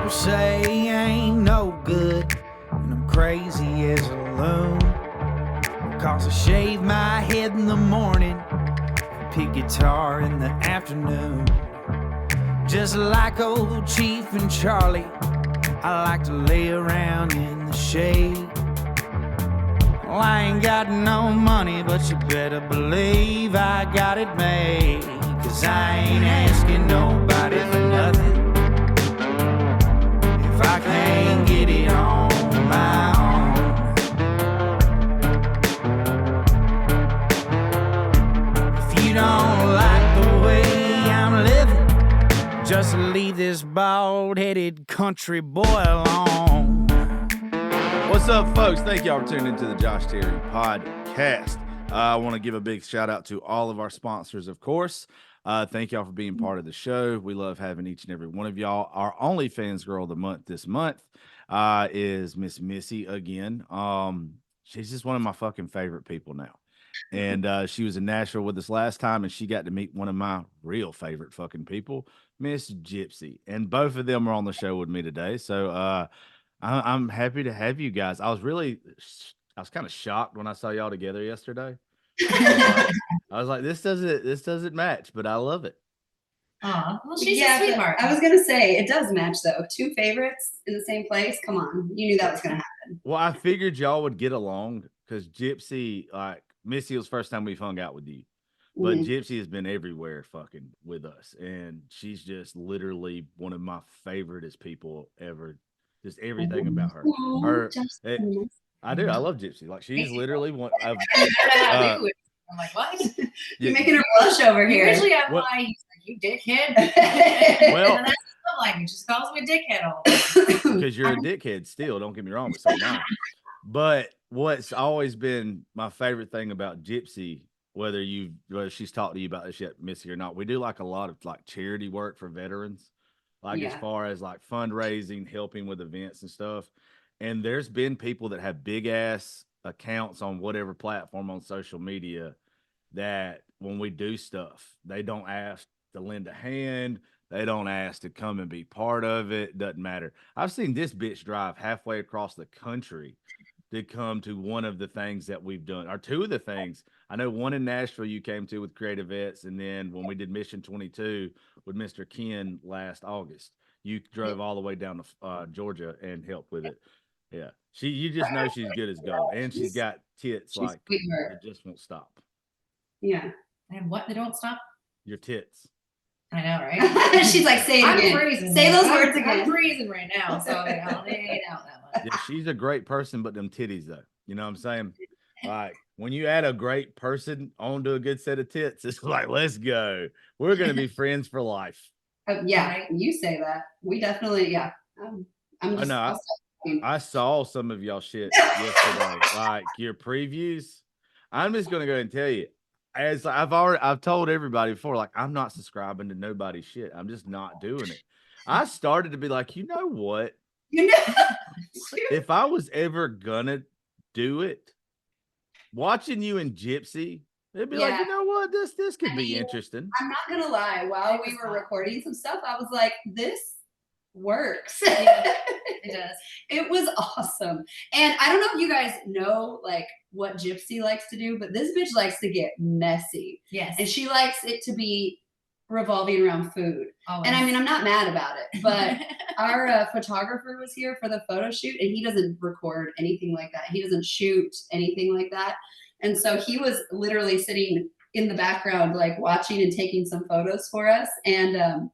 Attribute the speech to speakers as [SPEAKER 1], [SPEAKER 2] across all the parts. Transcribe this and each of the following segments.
[SPEAKER 1] People say I ain't no good, and I'm crazy as a loon. Cause I shave my head in the morning, pick guitar in the afternoon. Just like old Chief and Charlie, I like to lay around in the shade. Well, I ain't got no money, but you better believe I got it made. Cause I ain't asking nobody for nothing if I can't get it on my own. If you don't like the way I'm living, just leave this bald-headed country boy alone.
[SPEAKER 2] What's up, folks? Thank y'all for tuning into the Josh Terry podcast. I want to give a big shout out to all of our sponsors, of course. Thank y'all for being part of the show. We love having each and every one of y'all. Our OnlyFans girl of the month this month is Miss Missy again. She's just one of my fucking favorite people now. And she was in Nashville with us last time, and she got to meet one of my real favorite fucking people, Miss Gypsy. And both of them are on the show with me today. So I'm happy to have you guys. I was kind of shocked when I saw y'all together yesterday. I was like, this doesn't match, but I love it.
[SPEAKER 3] Oh, well, she's a sweetheart.
[SPEAKER 4] I was gonna say it does match though. Two favorites in the same place. Come on, you knew that was gonna happen.
[SPEAKER 2] Well, I figured y'all would get along because Gypsy, like Missy, was the first time we've hung out with you, but Gypsy has been everywhere fucking with us, and she's just literally one of my favoriteest people ever. Just everything about her. I do. I love Gypsy. Like she's literally one of.
[SPEAKER 3] I'm like, what?
[SPEAKER 4] You're making her blush over here.
[SPEAKER 3] Usually I'm like, you dickhead.
[SPEAKER 2] Well,
[SPEAKER 3] and that's not like it. Just calls me dickhead all the
[SPEAKER 2] time. Because you're a dickhead still. Don't get me wrong, but so am I. But what's always been my favorite thing about Gypsy, whether she's talked to you about this yet, Missy, or not, we do like a lot of like charity work for veterans. Like as far as like fundraising, helping with events and stuff. And there's been people that have big ass accounts on whatever platform on social media that when we do stuff, they don't ask to lend a hand. They don't ask to come and be part of it. Doesn't matter. I've seen this bitch drive halfway across the country to come to one of the things that we've done, or two of the things. I know one in Nashville you came to with Creative Vets, and then when we did Mission 22 with Mr. Ken last August, you drove all the way down to Georgia and helped with it. Yeah, you just know she's good as gold, and she's got tits like it just won't stop.
[SPEAKER 4] Yeah,
[SPEAKER 3] and what? They don't stop.
[SPEAKER 2] Your tits.
[SPEAKER 3] I know, right?
[SPEAKER 4] She's like, say it again.
[SPEAKER 3] Freezing,
[SPEAKER 4] say those words again.
[SPEAKER 3] I'm freezing right now, so they ain't out that much.
[SPEAKER 2] Yeah, she's a great person, but them titties though. You know what I'm saying? Like when you add a great person onto a good set of tits, it's like, let's go. We're gonna be friends for life.
[SPEAKER 4] Yeah, you say that. We definitely,
[SPEAKER 2] I saw some of y'all shit yesterday, like your previews. I'm just gonna go ahead and tell you, as I've told everybody before, like I'm not subscribing to nobody's shit. I'm just not doing it. I started to be like, you know what? If I was ever gonna do it, watching you and Gypsy, it'd be like, you know what? This could be interesting.
[SPEAKER 4] I'm not gonna lie. While we were recording some stuff, I was like, this works.
[SPEAKER 3] Yeah, it does.
[SPEAKER 4] It was awesome. And I don't know if you guys know like what Gypsy likes to do, but this bitch likes to get messy.
[SPEAKER 3] Yes.
[SPEAKER 4] And she likes it to be revolving around food.
[SPEAKER 3] Always.
[SPEAKER 4] And I mean, I'm not mad about it, but our photographer was here for the photo shoot, and he doesn't record anything like that. He doesn't shoot anything like that. And so he was literally sitting in the background, like watching and taking some photos for us. And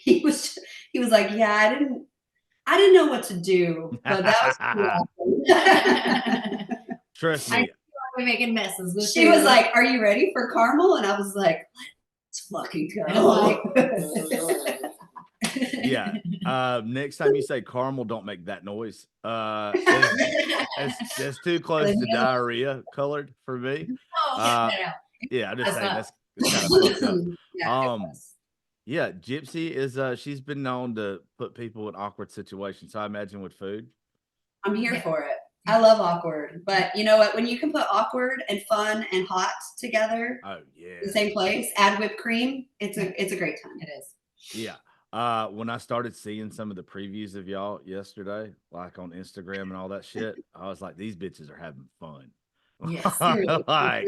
[SPEAKER 4] he was like, yeah, I didn't know what to do, but that was cool.
[SPEAKER 2] Trust me.
[SPEAKER 3] We're making messes.
[SPEAKER 4] She was like, are you ready for caramel? And I was like, let's fucking go.
[SPEAKER 2] Yeah. Next time you say caramel, don't make that noise. It's too close to diarrhea colored for me. Yeah, I just say that's kind of fucked up. Yeah, Gypsy is she's been known to put people in awkward situations. So I imagine with food.
[SPEAKER 4] I'm here for it. I love awkward, but you know what? When you can put awkward and fun and hot together,
[SPEAKER 2] oh yeah,
[SPEAKER 4] in the same place, add whipped cream, it's a great time.
[SPEAKER 3] It is.
[SPEAKER 2] Yeah. When I started seeing some of the previews of y'all yesterday, like on Instagram and all that shit, I was like, these bitches are having fun.
[SPEAKER 3] Yes.
[SPEAKER 2] Like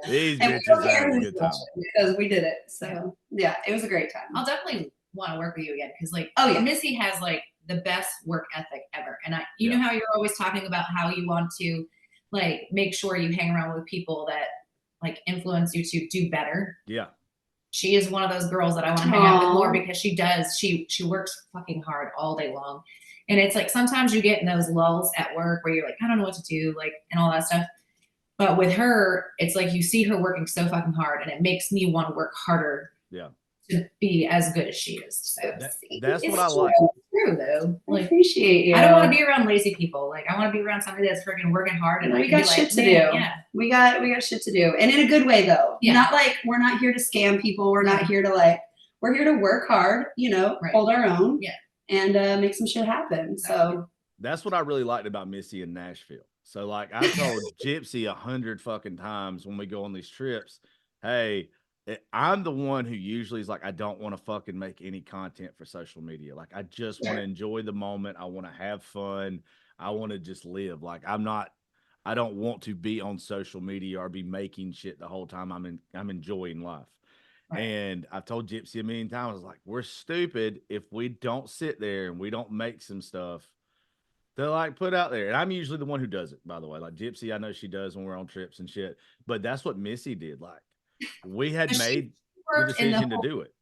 [SPEAKER 2] these
[SPEAKER 4] And we
[SPEAKER 2] bitches
[SPEAKER 4] don't
[SPEAKER 2] are
[SPEAKER 4] care
[SPEAKER 2] having a
[SPEAKER 4] who's
[SPEAKER 2] good time.
[SPEAKER 4] watching because we did it. So yeah, it was a great time.
[SPEAKER 3] I'll definitely want to work with you again because, like,
[SPEAKER 4] Oh, yeah.
[SPEAKER 3] Missy has like the best work ethic ever. And you
[SPEAKER 2] Yeah.
[SPEAKER 3] know how you're always talking about how you want to like make sure you hang around with people that like influence you to do better.
[SPEAKER 2] Yeah.
[SPEAKER 3] She is one of those girls that I want to hang out with more
[SPEAKER 4] Aw.
[SPEAKER 3] because she works fucking hard all day long. And it's like sometimes you get in those lulls at work where you're like, I don't know what to do, like, and all that stuff. But with her, it's like you see her working so fucking hard, and it makes me want to work harder
[SPEAKER 2] Yeah.
[SPEAKER 3] to be as good as she is. So
[SPEAKER 2] That's
[SPEAKER 3] it's
[SPEAKER 2] what I
[SPEAKER 3] true.
[SPEAKER 2] like.
[SPEAKER 3] It's true though.
[SPEAKER 4] I
[SPEAKER 3] Like,
[SPEAKER 4] appreciate you.
[SPEAKER 3] I don't want to be around lazy people. Like, I want to be around somebody that's freaking working hard, and I
[SPEAKER 4] We
[SPEAKER 3] can
[SPEAKER 4] got
[SPEAKER 3] be
[SPEAKER 4] shit
[SPEAKER 3] like,
[SPEAKER 4] to
[SPEAKER 3] "Man,
[SPEAKER 4] do.
[SPEAKER 3] yeah,
[SPEAKER 4] We got shit to do, and in a good way though.
[SPEAKER 3] Yeah.
[SPEAKER 4] Not like we're not here to scam people. We're not here to like. We're here to work hard. You know,
[SPEAKER 3] Right.
[SPEAKER 4] hold our own.
[SPEAKER 3] Yeah.
[SPEAKER 4] And make some shit happen. So
[SPEAKER 2] That's what I really liked about Missy in Nashville. So like I told Gypsy 100 fucking times when we go on these trips, hey, I'm the one who usually is like, I don't want to fucking make any content for social media. Like I just want to enjoy the moment. I want to have fun. I want to just live. Like I don't want to be on social media or be making shit the whole time. I'm enjoying life.
[SPEAKER 3] Right.
[SPEAKER 2] And I've told Gypsy a million times, I was like, we're stupid if we don't sit there and we don't make some stuff to like put out there. And I'm usually the one who does it, by the way. Like Gypsy, I know she does when we're on trips and shit. But that's what Missy did. Like we had
[SPEAKER 3] But she
[SPEAKER 2] made the
[SPEAKER 3] worked in the
[SPEAKER 2] decision to
[SPEAKER 3] whole-
[SPEAKER 2] do it.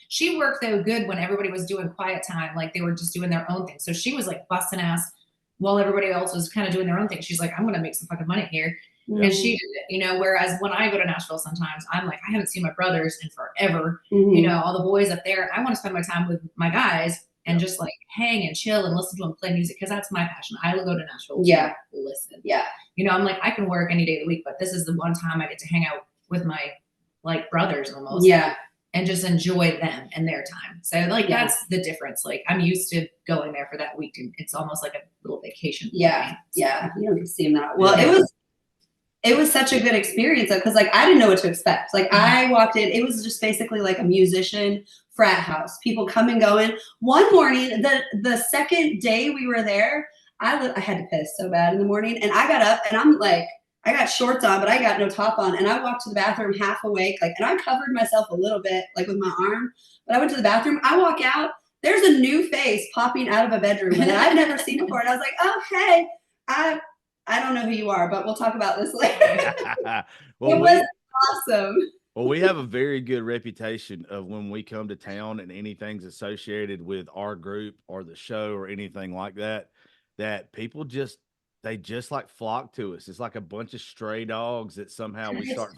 [SPEAKER 3] She worked though good when everybody was doing quiet time, like they were just doing their own thing. So she was like busting ass while everybody else was kind of doing their own thing. She's like, I'm gonna make some fucking money here. And she did it, you know, whereas when I go to Nashville sometimes, I'm like, I haven't seen my brothers in forever. You know, all the boys up there. I want to spend my time with my guys and just like hang and chill and listen to them play music because that's my passion. I will go to Nashville to listen.
[SPEAKER 4] Yeah.
[SPEAKER 3] You know, I'm like, I can work any day of the week, but this is the one time I get to hang out with my like brothers almost.
[SPEAKER 4] Yeah.
[SPEAKER 3] And just enjoy them and their time. So like that's the difference. Like I'm used to going there for that week and it's almost like a little vacation.
[SPEAKER 4] Yeah. Yeah. You don't get to see them that. Well, it was such a good experience though, because like I didn't know what to expect. Like I walked in, it was just basically like a musician frat house, people come and going. One morning, the second day we were there, I had to piss so bad in the morning, and I got up and I'm like, I got shorts on, but I got no top on, and I walked to the bathroom half awake, like, and I covered myself a little bit, like with my arm. But I went to the bathroom. I walk out, there's a new face popping out of a bedroom that I've never seen before, and I was like, oh hey, I don't know who you are, but we'll talk about this later.
[SPEAKER 2] Well,
[SPEAKER 4] it was awesome.
[SPEAKER 2] Well, we have a very good reputation of when we come to town and anything's associated with our group or the show or anything like that, that people they just like flock to us. It's like a bunch of stray dogs that somehow we start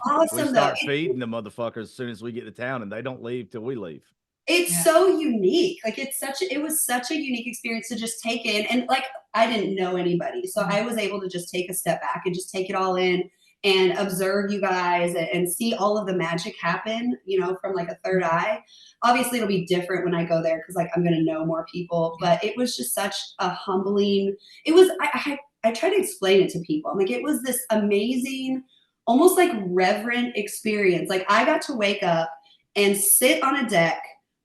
[SPEAKER 2] feeding the motherfuckers as soon as we get to town, and they don't leave till we leave.
[SPEAKER 4] It's so unique. Like it was such a unique experience to just take in. And like, I didn't know anybody. So I was able to just take a step back and just take it all in and observe you guys and see all of the magic happen, you know, from like a third eye. Obviously it'll be different when I go there, because like I'm going to know more people, but it was just such a humbling, I try to explain it to people. Like it was this amazing, almost like reverent experience. Like I got to wake up and sit on a deck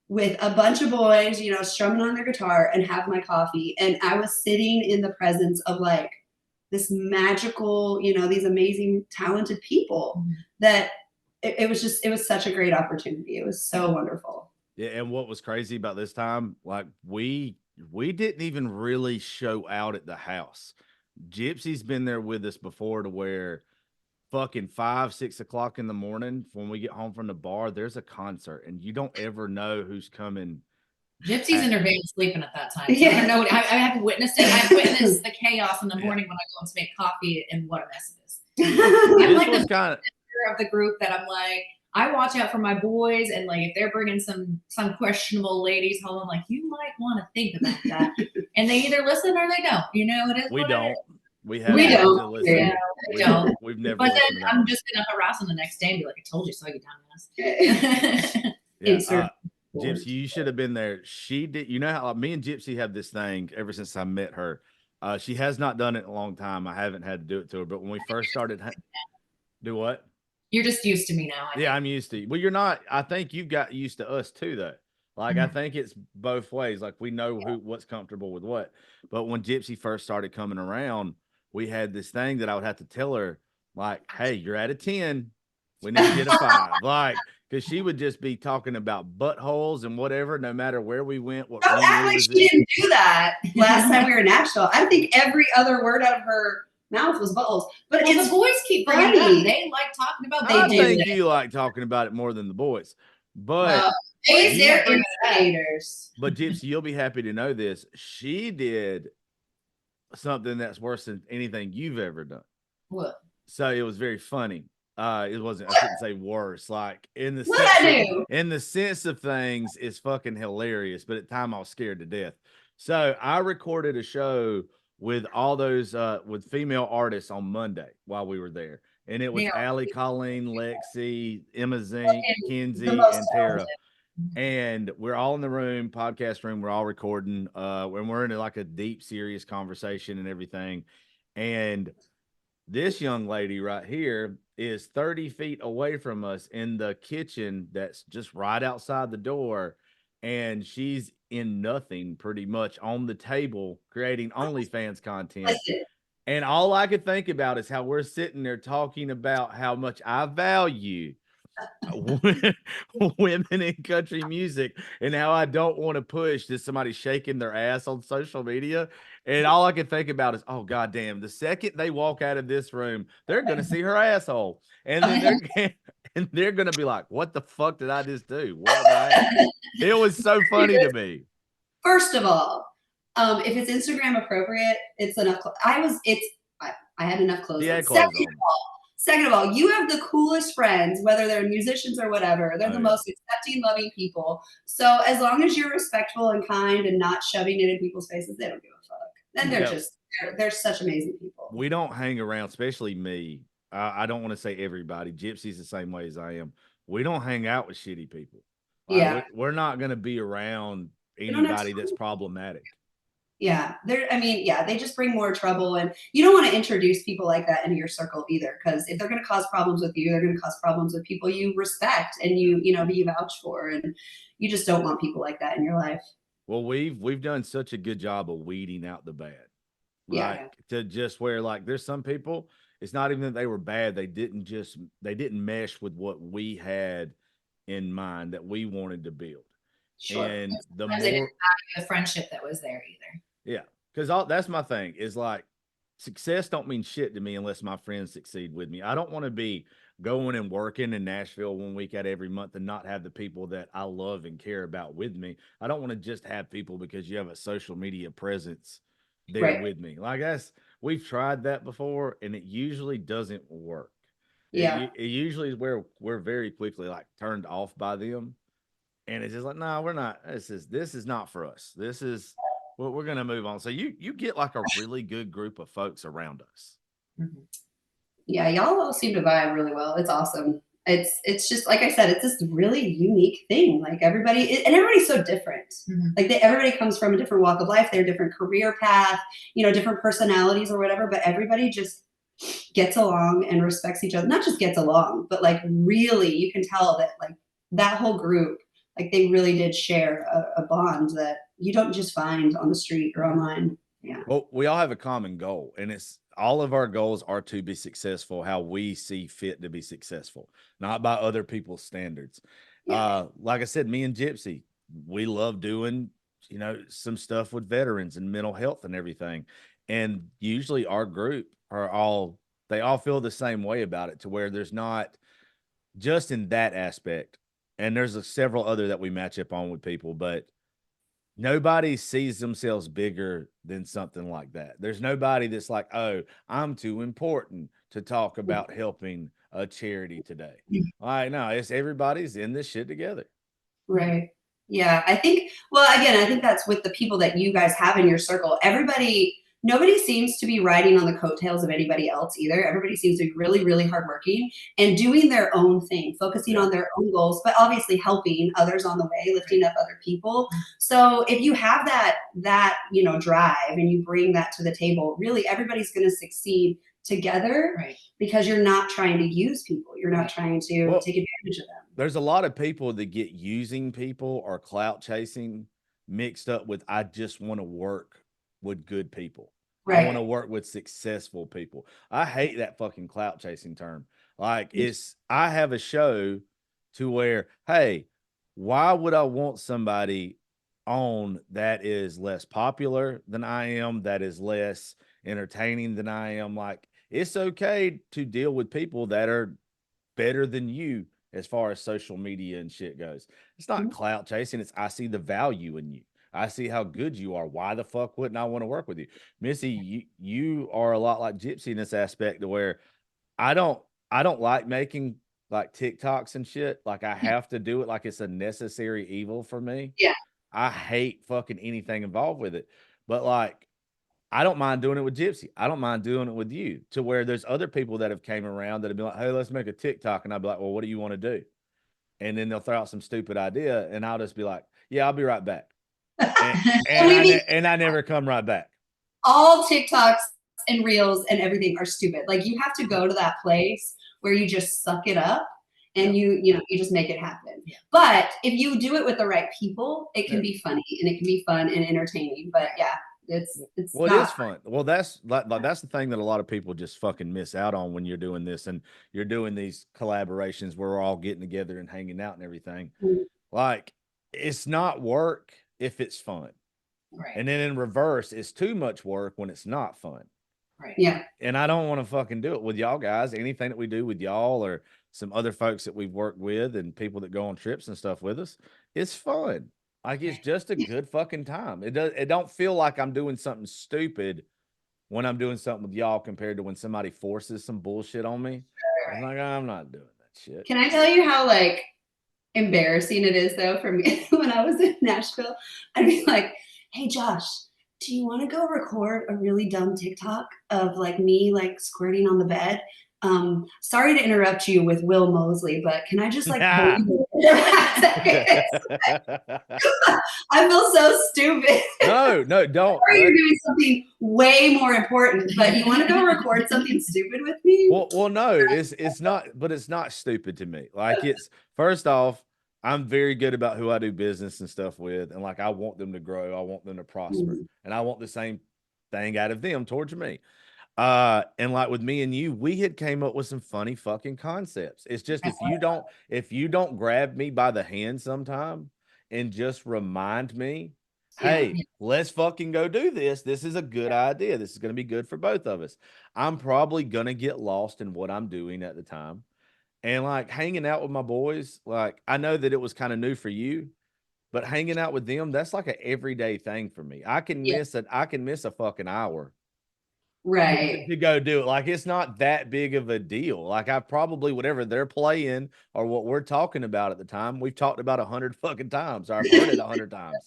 [SPEAKER 4] with a bunch of boys, you know, strumming on their guitar and have my coffee. And I was sitting in the presence of like this magical, you know, these amazing, talented people that it was such a great opportunity. It was so wonderful.
[SPEAKER 2] Yeah. And what was crazy about this time, like we didn't even really show out at the house. Gypsy's been there with us before to where fucking 5, 6 o'clock in the morning when we get home from the bar, there's a concert and you don't ever know who's coming.
[SPEAKER 3] Gypsy's in her van sleeping at that time. So I don't know. I haven't witnessed it. I've witnessed the chaos in the morning when I go to make coffee and what a mess it is. I'm like the kind of the group that I'm like, I watch out for my boys, and like if they're bringing some questionable ladies home, I'm like, you might want to think about that. And they either listen or they don't. You know, it is.
[SPEAKER 2] We don't.
[SPEAKER 3] We
[SPEAKER 2] don't.
[SPEAKER 3] To listen. Yeah, we don't.
[SPEAKER 2] We've never.
[SPEAKER 3] But then I'm just gonna harass them the next day and be like, I told you so, you dumbass.
[SPEAKER 2] Yeah. Gypsy, you should have been there. She did. You know how me and Gypsy have this thing ever since I met her. She has not done it in a long time. I haven't had to do it to her. But when we first started, do what?
[SPEAKER 3] You're just used to me now.
[SPEAKER 2] I'm used to you. Well, you're not. I think you got used to us too, though. Like, I think it's both ways. Like, we know what's comfortable with what. But when Gypsy first started coming around, we had this thing that I would have to tell her, like, hey, you're at a 10. We need to get a 5. Like, because she would just be talking about buttholes and whatever, no matter where we went, what
[SPEAKER 4] Don't
[SPEAKER 2] room
[SPEAKER 4] act
[SPEAKER 2] we
[SPEAKER 4] like
[SPEAKER 2] was
[SPEAKER 4] she
[SPEAKER 2] in.
[SPEAKER 4] didn't do that last time we were in Nashville. I think every other word out of her mouth was buttholes. But
[SPEAKER 3] Well,
[SPEAKER 4] it's
[SPEAKER 3] the boys keep bringing it
[SPEAKER 4] funny.
[SPEAKER 3] up. They like talking about
[SPEAKER 2] I
[SPEAKER 3] they
[SPEAKER 2] think
[SPEAKER 3] do.
[SPEAKER 2] you like talking about it more than the boys. But
[SPEAKER 3] Well,
[SPEAKER 4] Boys,
[SPEAKER 3] you
[SPEAKER 4] they're
[SPEAKER 3] bring it up.
[SPEAKER 4] instigators.
[SPEAKER 2] But Gypsy, you'll be happy to know this. She did something that's worse than anything you've ever done.
[SPEAKER 3] What?
[SPEAKER 2] So it was very funny. It wasn't, I shouldn't say worse. Like in the
[SPEAKER 4] What
[SPEAKER 2] sense
[SPEAKER 4] I
[SPEAKER 2] of,
[SPEAKER 4] do?
[SPEAKER 2] in the sense of things, it's fucking hilarious. But at the time I was scared to death. So I recorded a show with all those with female artists on Monday while we were there. And it was
[SPEAKER 3] Yeah.
[SPEAKER 2] Allie, Colleen, Lexi, Emma Zink,
[SPEAKER 4] The
[SPEAKER 2] Kenzie,
[SPEAKER 4] most
[SPEAKER 2] and Tara.
[SPEAKER 4] talented.
[SPEAKER 2] And we're all in the room, podcast room. We're all recording. When we're in like a deep, serious conversation and everything. And this young lady right here is 30 feet away from us in the kitchen that's just right outside the door. And she's in nothing pretty much on the table creating OnlyFans content.
[SPEAKER 4] Listen,
[SPEAKER 2] And all I could think about is how we're sitting there talking about how much I value women in country music and how I don't want to push this somebody shaking their ass on social media. And all I can think about is, oh goddamn, the second they walk out of this room, they're gonna see her asshole. And then they're gonna be like, what the fuck did I just do? Where am I at? It was so funny to me.
[SPEAKER 4] first of all, if it's Instagram appropriate, it's enough. I had enough clothes.
[SPEAKER 2] Yeah,
[SPEAKER 4] on.
[SPEAKER 2] clothes on.
[SPEAKER 4] Second of all, you have the coolest friends, whether they're musicians or whatever. They're the
[SPEAKER 2] yeah.
[SPEAKER 4] most accepting, loving people. So as long as you're respectful and kind and not shoving it in people's faces, they don't give a fuck. Then they're such amazing people.
[SPEAKER 2] We don't hang around, especially me. I don't want to say everybody. Gypsy's the same way as I am. We don't hang out with shitty people. Like,
[SPEAKER 4] Yeah.
[SPEAKER 2] we're not going to be around
[SPEAKER 4] don't have
[SPEAKER 2] anybody
[SPEAKER 4] time.
[SPEAKER 2] that's problematic.
[SPEAKER 4] Yeah, they just bring more trouble, and you don't want to introduce people like that into your circle either, because if they're going to cause problems with you, they're going to cause problems with people you respect and you vouch for, and you just don't want people like that in your life.
[SPEAKER 2] Well, we've done such a good job of weeding out the bad. Like,
[SPEAKER 4] Yeah.
[SPEAKER 2] to just where, like, there's some people, it's not even that they were bad. They didn't mesh with what we had in mind that we wanted to build.
[SPEAKER 4] Sure.
[SPEAKER 2] And the
[SPEAKER 3] Sometimes they didn't
[SPEAKER 2] more,
[SPEAKER 3] value the friendship that was there either.
[SPEAKER 2] yeah, because that's my thing is like success don't mean shit to me unless my friends succeed with me. I don't want to be going and working in Nashville 1 week out every month and not have the people that I love and care about with me. I don't want to just have people because you have a social media presence there
[SPEAKER 4] Right.
[SPEAKER 2] with me. Like we've tried that before and it usually doesn't work.
[SPEAKER 4] Yeah.
[SPEAKER 2] It usually is where we're very quickly like turned off by them. And it's just like, no, we're not. This is not for us. This is well, we're gonna move on. So you get like a really good group of folks around us.
[SPEAKER 3] Mm-hmm.
[SPEAKER 4] Yeah, y'all all seem to vibe really well. It's awesome. It's just like I said, it's this really unique thing. Like everybody's so different.
[SPEAKER 3] Mm-hmm.
[SPEAKER 4] Like everybody comes from a different walk of life, their different career path, different personalities or whatever. But everybody just gets along and respects each other. Not just gets along, but like really, you can tell that like that whole group, like they really did share a bond that you don't just find on the street or online. Yeah.
[SPEAKER 2] Well, we all have a common goal, and it's all of our goals are to be successful how we see fit to be successful, not by other people's standards.
[SPEAKER 4] Yeah.
[SPEAKER 2] Like I said, me and Gypsy, we love doing, some stuff with veterans and mental health and everything. And usually our group they all feel the same way about it, to where there's not just in that aspect. And there's several other that we match up on with people, but nobody sees themselves bigger than something like that. There's nobody that's like, oh, I'm too important to talk about helping a charity today. All right, no, it's everybody's in this shit together.
[SPEAKER 4] Right. Yeah. I think that's with the people that you guys have in your circle. Nobody seems to be riding on the coattails of anybody else either. Everybody seems to be really, really hardworking and doing their own thing, focusing on their own goals, but obviously helping others on the way, lifting up other people. So if you have that drive and you bring that to the table, really everybody's going to succeed together,
[SPEAKER 3] Right.
[SPEAKER 4] because you're not trying to use people. You're not
[SPEAKER 3] Right.
[SPEAKER 4] trying to
[SPEAKER 2] Well,
[SPEAKER 4] take advantage of them.
[SPEAKER 2] There's a lot of people that get using people or clout chasing mixed up with I just want to work with good people. I want to
[SPEAKER 4] Right.
[SPEAKER 2] work with successful people. I hate that fucking clout chasing term. Like I have a show to where, hey, why would I want somebody on that is less popular than I am, that is less entertaining than I am? Like, it's okay to deal with people that are better than you as far as social media and shit goes. It's not clout chasing. It's I see the value in you. I see how good you are. Why the fuck wouldn't I want to work with you? Missy, you are a lot like Gypsy in this aspect to where I don't I don't like making like TikToks and shit. Like I have to do it like it's a necessary evil for me.
[SPEAKER 4] Yeah.
[SPEAKER 2] I hate fucking anything involved with it. But like I don't mind doing it with Gypsy. I don't mind doing it with you to where there's other people that have came around that have been like, hey, let's make a TikTok. And I'd be like, well, what do you want to do? And then they'll throw out some stupid idea. And I'll just be like, yeah, I'll be right back. And I never come right back.
[SPEAKER 4] All TikToks and reels and everything are stupid. Like you have to go to that place where you just suck it up and you just make it happen.
[SPEAKER 3] Yeah.
[SPEAKER 4] But if you do it with the right people, it can
[SPEAKER 2] Yeah.
[SPEAKER 4] be funny and it can be fun and entertaining. But yeah, it's
[SPEAKER 2] Well,
[SPEAKER 4] not
[SPEAKER 2] it is fun. Well, that's that's the thing that a lot of people just fucking miss out on when you're doing this and you're doing these collaborations where we're all getting together and hanging out and everything.
[SPEAKER 4] Mhm.
[SPEAKER 2] Like, it's not work if it's fun.
[SPEAKER 3] Right.
[SPEAKER 2] And then in reverse, it's too much work when it's not fun.
[SPEAKER 3] Right.
[SPEAKER 4] Yeah.
[SPEAKER 2] And I don't want to fucking do it with y'all guys. Anything that we do with y'all or some other folks that we've worked with and people that go on trips and stuff with us, it's fun. Like it's just a good fucking time. It don't feel like I'm doing something stupid when I'm doing something with y'all compared to when somebody forces some bullshit on me. I'm like, I'm not doing that shit.
[SPEAKER 4] Can I tell you how like embarrassing it is though for me when I was in Nashville? I'd be like, hey Josh, do you want to go record a really dumb TikTok of like me like squirting on the bed? Sorry to interrupt you with Will Mosley, but can I just like hold you for 5 seconds? I feel so stupid.
[SPEAKER 2] No, don't.
[SPEAKER 4] Or you're doing something way more important, but you want to go record something stupid with me?
[SPEAKER 2] Well, no, it's not, but it's not stupid to me. Like it's first off, I'm very good about who I do business and stuff with, and like I want them to grow, I want them to prosper, and I want the same thing out of them towards me. And like with me and you, we had came up with some funny fucking concepts. It's just if you don't grab me by the hand sometime and just remind me, hey, let's fucking go do this. This is a good idea. This is going to be good for both of us. I'm probably going to get lost in what I'm doing at the time. And like hanging out with my boys, like I know that it was kind of new for you, but hanging out with them, that's like an everyday thing for me. I can miss a fucking hour.
[SPEAKER 4] Right.
[SPEAKER 2] To go do it. Like it's not that big of a deal. Like I probably whatever they're playing or what we're talking about at the time, we've talked about 100 fucking times. Or I've heard it 100 times.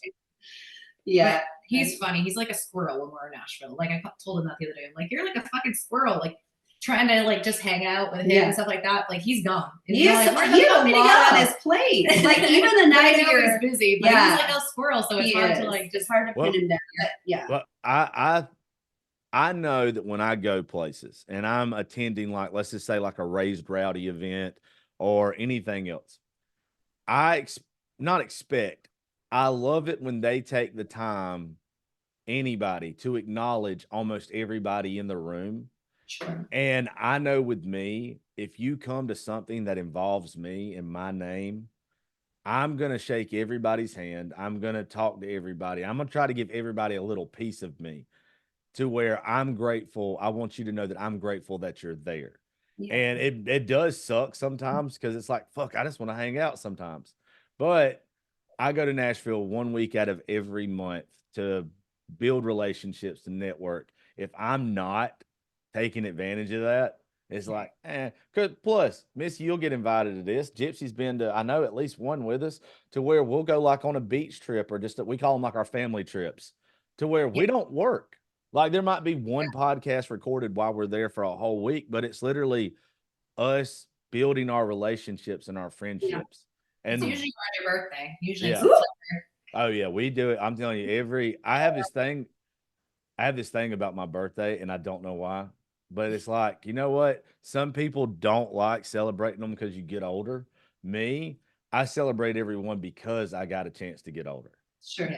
[SPEAKER 4] Yeah.
[SPEAKER 3] But he's funny. He's like a squirrel when we're in Nashville. Like I told him that the other day. I'm like, you're like a fucking squirrel. Like trying to like just hang out with him and stuff like that. Like he's gone. And
[SPEAKER 4] He has
[SPEAKER 3] like,
[SPEAKER 4] a lot on his plate. Like even the night
[SPEAKER 3] I know
[SPEAKER 4] you're
[SPEAKER 3] he's busy, but he's like a squirrel, so it's hard to like
[SPEAKER 4] it's hard to pin him down. Yeah.
[SPEAKER 2] But I know that when I go places and I'm attending like let's just say like a Raised Rowdy event or anything else, I love it when they take the time, anybody, to acknowledge almost everybody in the room.
[SPEAKER 3] Sure.
[SPEAKER 2] And I know with me, if you come to something that involves me and my name, I'm going to shake everybody's hand. I'm going to talk to everybody. I'm going to try to give everybody a little piece of me to where I'm grateful. I want you to know that I'm grateful that you're there. Yeah. And it does suck sometimes because it's like, fuck, I just want to hang out sometimes. But I go to Nashville 1 week out of every month to build relationships, to network. If I'm not taking advantage of that, it's like, cause plus Missy, you'll get invited to this. Gypsy's been to, I know at least one with us to where we'll go like on a beach trip or just, we call them like our family trips to where we don't work. Like there might be one podcast recorded while we're there for a whole week, but it's literally us building our relationships and our friendships. And
[SPEAKER 3] it's usually on your birthday. Usually
[SPEAKER 2] yeah. Oh yeah, we do it. I'm telling you, I have this thing about my birthday, and I don't know why. but it's like, you know what? Some people don't like celebrating them because you get older. Me, I celebrate everyone because I got a chance to get older.
[SPEAKER 4] Sure.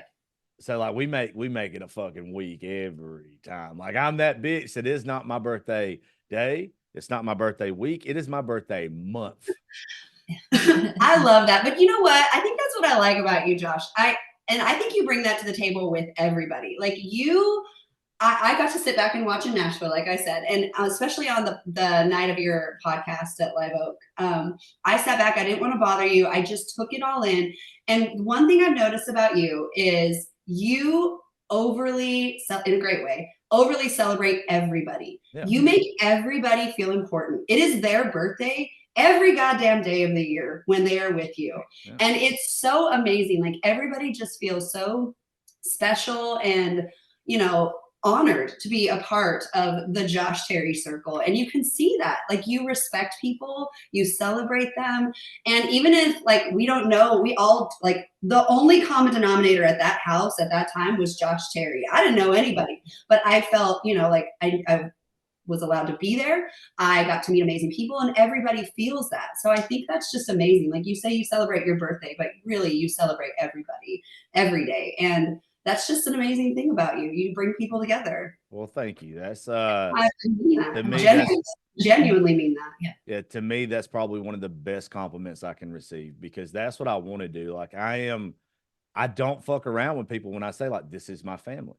[SPEAKER 2] So like we make it a fucking week every time. Like I'm that bitch that is not my birthday day. It's not my birthday week. It is my birthday month.
[SPEAKER 4] I love that. But you know what? I think that's what I like about you, Josh. I think you bring that to the table with everybody. Like I got to sit back and watch in Nashville, like I said, and especially on the night of your podcast at Live Oak. I sat back. I didn't want to bother you. I just took it all in. And one thing I've noticed about you is you overly, in a great way, overly celebrate everybody.
[SPEAKER 2] Yeah.
[SPEAKER 4] You make everybody feel important. It is their birthday every goddamn day of the year when they are with you.
[SPEAKER 2] Yeah.
[SPEAKER 4] And it's so amazing. Like everybody just feels so special and, honored to be a part of the Josh Terry circle. And you can see that, like, you respect people, you celebrate them. And even if like, we don't know, we all like the only common denominator at that house at that time was Josh Terry. I didn't know anybody, but I felt, like I was allowed to be there. I got to meet amazing people and everybody feels that. So I think that's just amazing. Like you say, you celebrate your birthday, but really you celebrate everybody every day. And that's just an amazing thing about you. You bring people together.
[SPEAKER 2] Well, thank you. That's
[SPEAKER 4] I mean that.
[SPEAKER 2] to me,
[SPEAKER 4] Genuinely mean that.
[SPEAKER 2] Yeah, to me, that's probably one of the best compliments I can receive because that's what I want to do. Like I don't fuck around with people when I say like this is my family.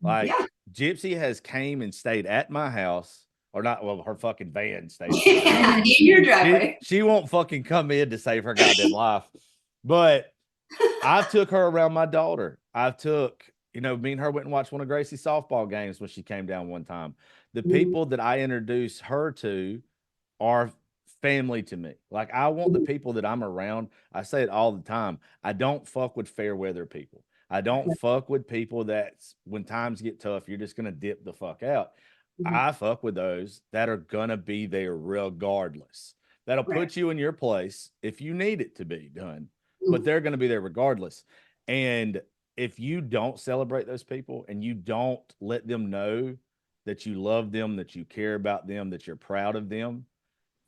[SPEAKER 2] Like Gypsy has came and stayed at my house, or not. Well, her fucking van stayed
[SPEAKER 4] in your driveway.
[SPEAKER 2] She won't fucking come in to save her goddamn life. But I took her around my daughter. I took, me and her went and watched one of Gracie's softball games when she came down one time. The people that I introduced her to are family to me. Like I want the people that I'm around. I say it all the time. I don't fuck with fair weather people. I don't fuck with people that's when times get tough, you're just going to dip the fuck out. I fuck with those that are going to be there regardless. That'll put you in your place if you need it to be done, but they're going to be there regardless. And if you don't celebrate those people and you don't let them know that you love them, that you care about them, that you're proud of them,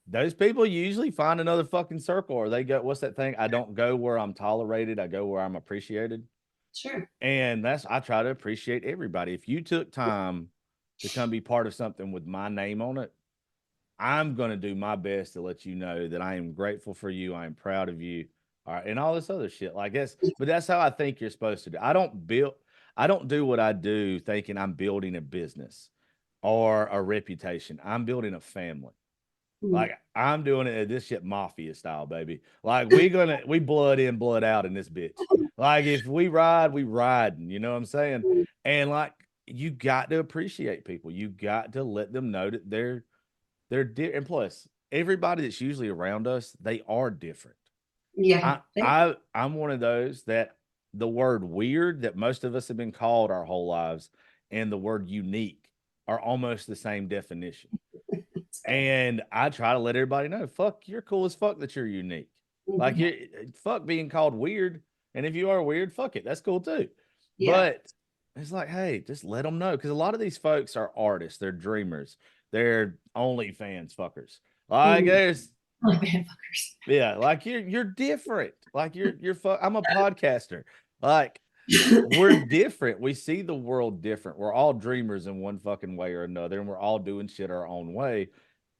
[SPEAKER 2] those people usually find another fucking circle or they go, what's that thing? I don't go where I'm tolerated. I go where I'm appreciated.
[SPEAKER 4] Sure.
[SPEAKER 2] And I try to appreciate everybody. If you took time to come be part of something with my name on it, I'm going to do my best to let you know that I am grateful for you. I am proud of you. All right. And all this other shit like this, but that's how I think you're supposed to do. I don't do what I do thinking I'm building a business or a reputation. I'm building a family. Like I'm doing it this shit mafia style, baby. Like we blood in, blood out in this bitch. Like if we ride, we riding, you know what I'm saying? And like you got to appreciate people. You got to let them know that they're different. And plus, everybody that's usually around us, they are different.
[SPEAKER 4] Yeah.
[SPEAKER 2] I'm one of those that the word weird that most of us have been called our whole lives and the word unique are almost the same definition. And I try to let everybody know, fuck, you're cool as fuck that you're unique. Like fuck being called weird. And if you are weird, fuck it. That's cool too. Yeah. But it's like, hey, just let them know. Cause a lot of these folks are artists. They're dreamers. They're OnlyFans fuckers. Like there's
[SPEAKER 3] OnlyFans fuckers.
[SPEAKER 2] Yeah. Like you're different. Like I'm a podcaster. Like we're different. We see the world different. We're all dreamers in one fucking way or another. And we're all doing shit our own way.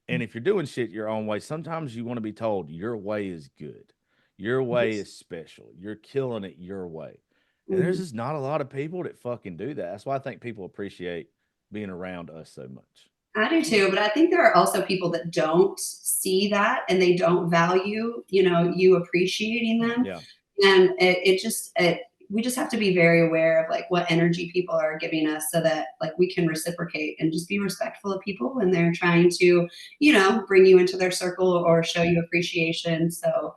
[SPEAKER 2] And if you're doing shit your own way, sometimes you want to be told your way is good. Your way is special. You're killing it your way. And there's just not a lot of people that fucking do that. That's why I think people appreciate being around us so much.
[SPEAKER 4] I do too, but I think there are also people that don't see that and they don't value, you appreciating them.
[SPEAKER 2] Yeah.
[SPEAKER 4] And we just have to be very aware of like what energy people are giving us so that like we can reciprocate and just be respectful of people when they're trying to, bring you into their circle or show you appreciation. So,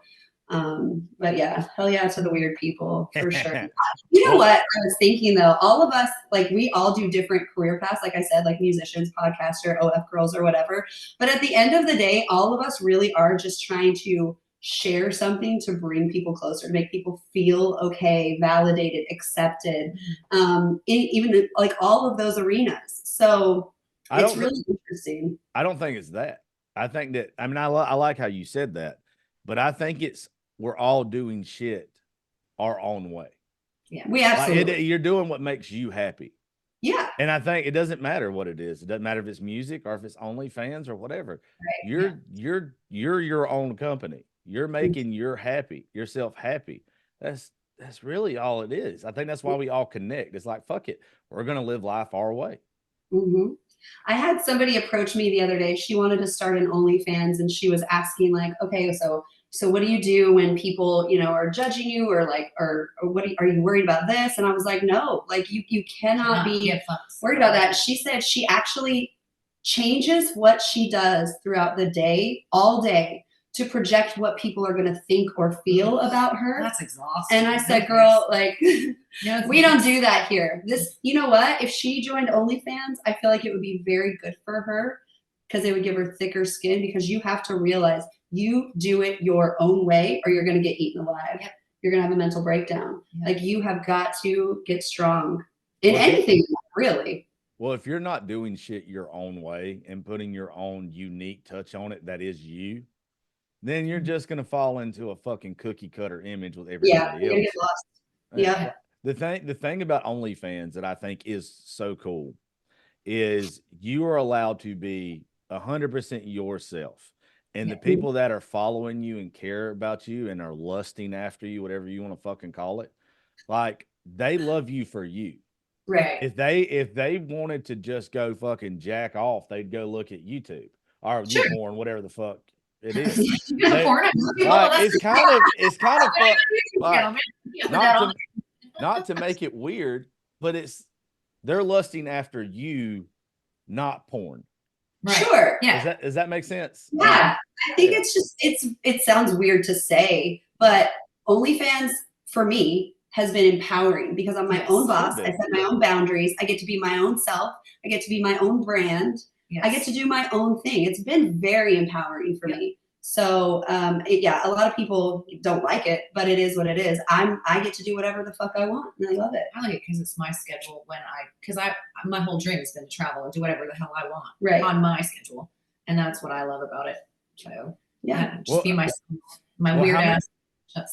[SPEAKER 4] but yeah, hell yeah to the weird people for sure. You know what I was thinking though, all of us, like we all do different career paths. Like I said, like musicians, podcaster, OF girls or whatever. But at the end of the day, all of us really are just trying to share something to bring people closer, to make people feel okay, validated, accepted, even like all of those arenas. So It's really interesting.
[SPEAKER 2] I don't think it's that. I think that, I mean, I like how you said that, but I think we're all doing shit our own way.
[SPEAKER 4] Yeah, we absolutely.
[SPEAKER 2] You're doing what makes you happy.
[SPEAKER 4] Yeah.
[SPEAKER 2] And I think it doesn't matter what it is. It doesn't matter if it's music or if it's OnlyFans or whatever. Right. You're your own company. You're making yourself happy. That's really all it is. I think that's why we all connect. It's like, fuck it. We're going to live life our way.
[SPEAKER 4] Mm-hmm. I had somebody approach me the other day. She wanted to start an OnlyFans, and she was asking like, okay, so what do you do when people, are judging you, or like, or what are you worried about this? And I was like, no, like you cannot be worried about that. She said she actually changes what she does throughout the day, all day, to project what people are going to think or feel about her.
[SPEAKER 3] That's exhausting.
[SPEAKER 4] And I said, girl, like, we don't do that here. You know what? If she joined OnlyFans, I feel like it would be very good for her, because it would give her thicker skin, because you have to realize you do it your own way or you're going to get eaten alive. Yep. You're going to have a mental breakdown. Yep. Like, you have got to get strong in anything, really.
[SPEAKER 2] Well, if you're not doing shit your own way and putting your own unique touch on it, that is you, then you're just going to fall into a fucking cookie cutter image with everybody else.
[SPEAKER 4] You're gonna get lost. Yeah.
[SPEAKER 2] The thing about OnlyFans that I think is so cool is you are allowed to be 100% yourself. And the people that are following you and care about you and are lusting after you, whatever you want to fucking call it, like, they love you for you.
[SPEAKER 4] Right.
[SPEAKER 2] If they wanted to just go fucking jack off, they'd go look at YouTube or porn, whatever the fuck it is. It's kind of fuck, not to make it weird, but they're lusting after you, not porn.
[SPEAKER 4] Right. Sure.
[SPEAKER 3] Yeah.
[SPEAKER 2] Does that make sense?
[SPEAKER 4] Yeah. I think it sounds weird to say, but OnlyFans for me has been empowering, because I'm my own boss. I set my own boundaries. I get to be my own self. I get to be my own brand. Yes. I get to do my own thing. It's been very empowering for me. So, a lot of people don't like it, but it is what it is. I get to do whatever the fuck I want, and I love it.
[SPEAKER 3] I like it because it's my schedule. My whole dream has been to travel and do whatever the hell I want on my schedule, and that's what I love about it. So just be my weird ass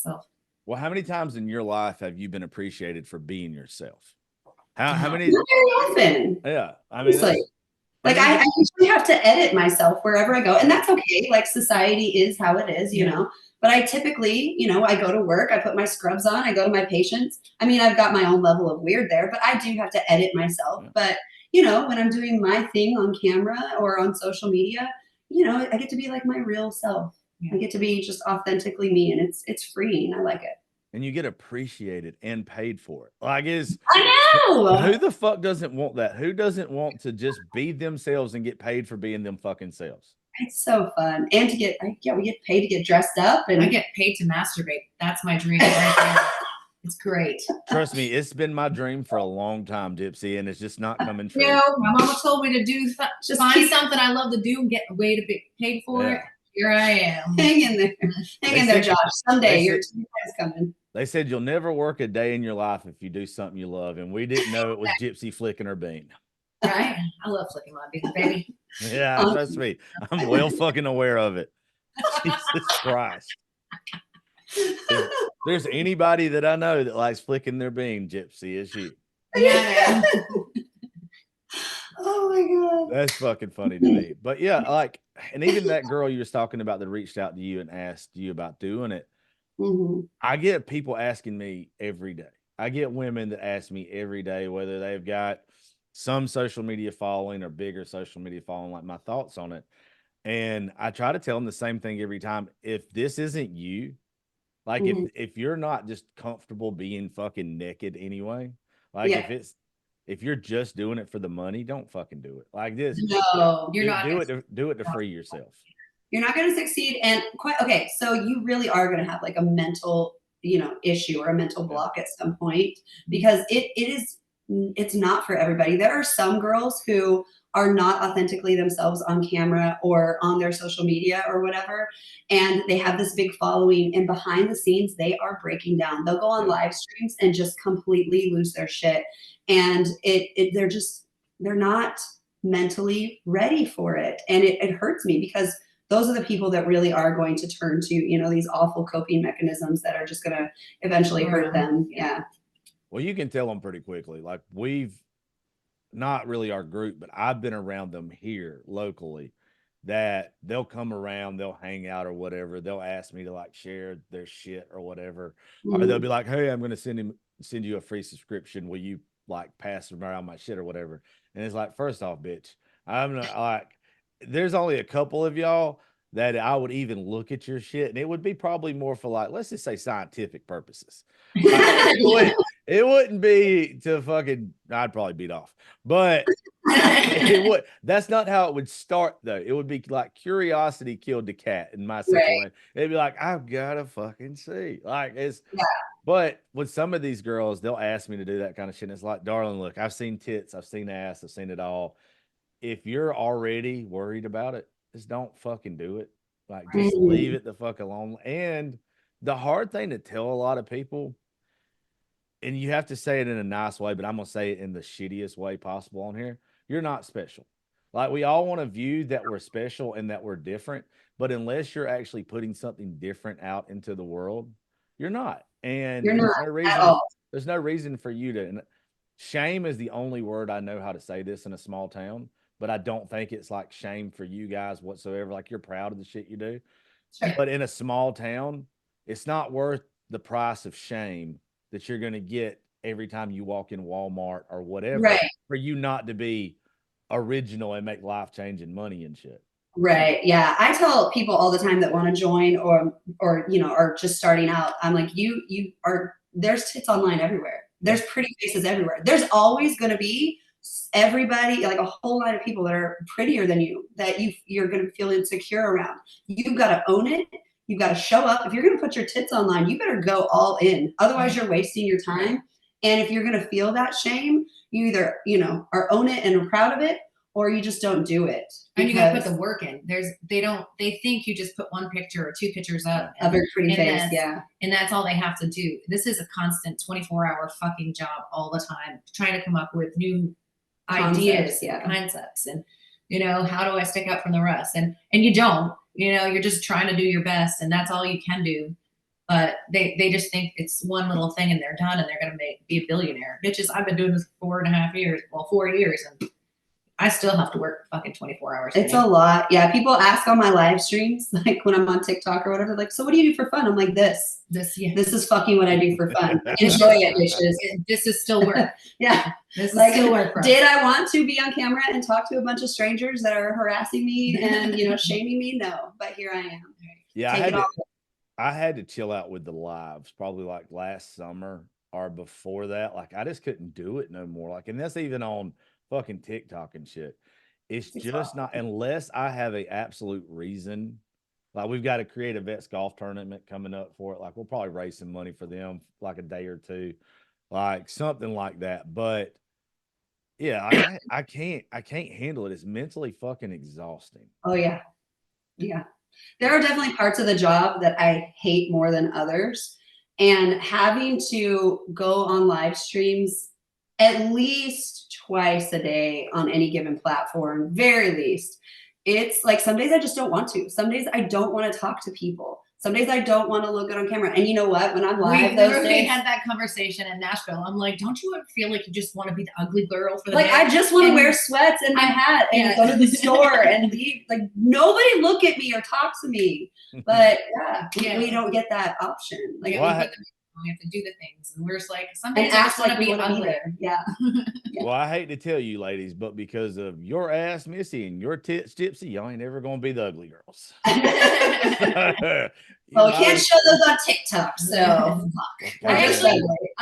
[SPEAKER 3] self.
[SPEAKER 2] Well, how many times in your life have you been appreciated for being yourself? How many?
[SPEAKER 4] Not very often.
[SPEAKER 2] Yeah, I mean.
[SPEAKER 4] Like I usually have to edit myself wherever I go, and that's okay. Like, society is how it is, you know. But I typically, I go to work, I put my scrubs on, I go to my patients. I mean, I've got my own level of weird there, but I do have to edit myself. But when I'm doing my thing on camera or on social media, I get to be like my real self. I get to be just authentically me, and it's freeing. I like it.
[SPEAKER 2] And you get appreciated and paid for it. Like,
[SPEAKER 4] I know.
[SPEAKER 2] Who the fuck doesn't want that? Who doesn't want to just be themselves and get paid for being them fucking selves?
[SPEAKER 4] It's so fun. And we get paid to get dressed up, and
[SPEAKER 3] I get paid to masturbate. That's my dream right there. It's great.
[SPEAKER 2] Trust me, it's been my dream for a long time, Gypsy, and it's just not coming true.
[SPEAKER 3] My mama told me to do find something I love to do and get a way to be paid for it. Here I am.
[SPEAKER 4] Hang in there. Hang in there, Josh. Someday your time is coming.
[SPEAKER 2] They said you'll never work a day in your life if you do something you love, and we didn't know it was Gypsy flicking her bean.
[SPEAKER 3] Right? I love flicking my bean, baby.
[SPEAKER 2] Yeah, trust me. I'm well fucking aware of it. Jesus Christ. If there's anybody that I know that likes flicking their bean, Gypsy, it's you.
[SPEAKER 3] Yeah.
[SPEAKER 4] Oh my God.
[SPEAKER 2] That's fucking funny to me. But yeah, and even that girl you was talking about that reached out to you and asked you about doing it.
[SPEAKER 4] Mm-hmm.
[SPEAKER 2] I get people asking me every day. I get women that ask me every day whether they've got some social media following or bigger social media following, like my thoughts on it. And I try to tell them the same thing every time. If this isn't you, like if you're not just comfortable being fucking naked anyway, like if you're just doing it for the money, don't fucking do it. Like this.
[SPEAKER 4] No, you're not.
[SPEAKER 2] Do it to free yourself.
[SPEAKER 4] You're not going to succeed. And so you really are going to have like a mental, issue or a mental block at some point, because it's not for everybody. There are some girls who are not authentically themselves on camera or on their social media or whatever, and they have this big following, and behind the scenes they are breaking down. They'll go on live streams and just completely lose their shit, and they're not mentally ready for it. And it hurts me because those are the people that really are going to turn to, you know, these awful coping mechanisms that are just going to eventually hurt them. Yeah.
[SPEAKER 2] Well, you can tell them pretty quickly. Like, we've not really our group, but I've been around them here locally that they'll come around, they'll hang out or whatever. They'll ask me to like share their shit or whatever. Or they'll be like, hey, I'm going to send you a free subscription. Will you like pass around my shit or whatever? And it's like, first off, bitch, I'm not like, there's only a couple of y'all that I would even look at your shit, and it would be probably more for like, let's just say scientific purposes. It wouldn't be to fucking, I'd probably beat off, but it would, that's not how it would start though. It would be like curiosity killed the cat in my situation. Right. It'd be like, I've got to fucking see. Like it's, but with some of these girls, they'll ask me to do that kind of shit. And it's like, darling, look, I've seen tits, I've seen ass, I've seen it all. If you're already worried about it, just don't fucking do it. Like, just leave it the fuck alone. And the hard thing to tell a lot of people, and you have to say it in a nice way, but I'm going to say it in the shittiest way possible on here. You're not special. Like, we all want to view that we're special and that we're different, but unless you're actually putting something different out into the world, you're not. And there's no reason for you to, and shame is the only word I know how to say this in a small town. But I don't think it's like shame for you guys whatsoever. Like, you're proud of the shit you do. Sure. But in a small town, it's not worth the price of shame that you're going to get every time you walk in Walmart or whatever for you not to be original and make life-changing money and shit.
[SPEAKER 4] Right. Yeah. I tell people all the time that want to join or, you know, are just starting out. I'm like, there's tits online everywhere. There's pretty faces everywhere. There's always going to be everybody, like a whole lot of people that are prettier than you, that you're going to feel insecure around. You've got to own it. You've got to show up. If you're going to put your tits online, you better go all in. Otherwise you're wasting your time. And if you're going to feel that shame, you either, you know, are own it and are proud of it, or you just don't do it.
[SPEAKER 3] And you got to put the work in. They think you just put one picture or two pictures up
[SPEAKER 4] of a pretty face.
[SPEAKER 3] And that's all they have to do. This is a constant 24-hour fucking job all the time, trying to come up with new ideas, concepts, and, you know, how do I stick out from the rest? And you don't, you know, you're just trying to do your best, and that's all you can do. But they just think it's one little thing and they're done and they're going to be a billionaire. Bitches, I've been doing this for 4.5 years. Well, 4 years, and I still have to work fucking 24 hours.
[SPEAKER 4] It's a lot. Yeah. People ask on my live streams, like when I'm on TikTok or whatever, like, so what do you do for fun? I'm like, this is fucking what I do for fun. Enjoy it, bitches.
[SPEAKER 3] This is still work.
[SPEAKER 4] This is like, still work. Did I want to be on camera and talk to a bunch of strangers that are harassing me and, you know, shaming me? No, but here I am.
[SPEAKER 2] Yeah. I had to chill out with the lives probably like last summer or before that. Like, I just couldn't do it no more. Like, and that's even on fucking TikTok and shit. It's just not, unless I have a absolute reason. Like, we've got to create a Vets golf tournament coming up for it. Like, we'll probably raise some money for them like a day or two, like something like that. But yeah, I can't handle it. It's mentally fucking exhausting.
[SPEAKER 4] Oh yeah. Yeah. There are definitely parts of the job that I hate more than others. And having to go on live streams at least twice a day on any given platform, very least. It's like some days I just don't want to. Some days I don't want to talk to people. Some days I don't want to look good on camera. And you know what? When I'm live,
[SPEAKER 3] we had that conversation in Nashville. I'm like, don't you feel like you just want to be the ugly girl for the day?
[SPEAKER 4] I just want to wear sweats and my hat and go to the store and leave. Like, nobody look at me or talk to me. But we don't get that option. Like,
[SPEAKER 3] we have to do the things, and we're just like, sometimes
[SPEAKER 4] I just want to be ugly. Yeah.
[SPEAKER 2] Well, I hate to tell you, ladies, but because of your ass, Missy, and your tits, Gypsy, y'all ain't ever gonna be the ugly girls.
[SPEAKER 4] Well, we can't show those on TikTok, so
[SPEAKER 3] I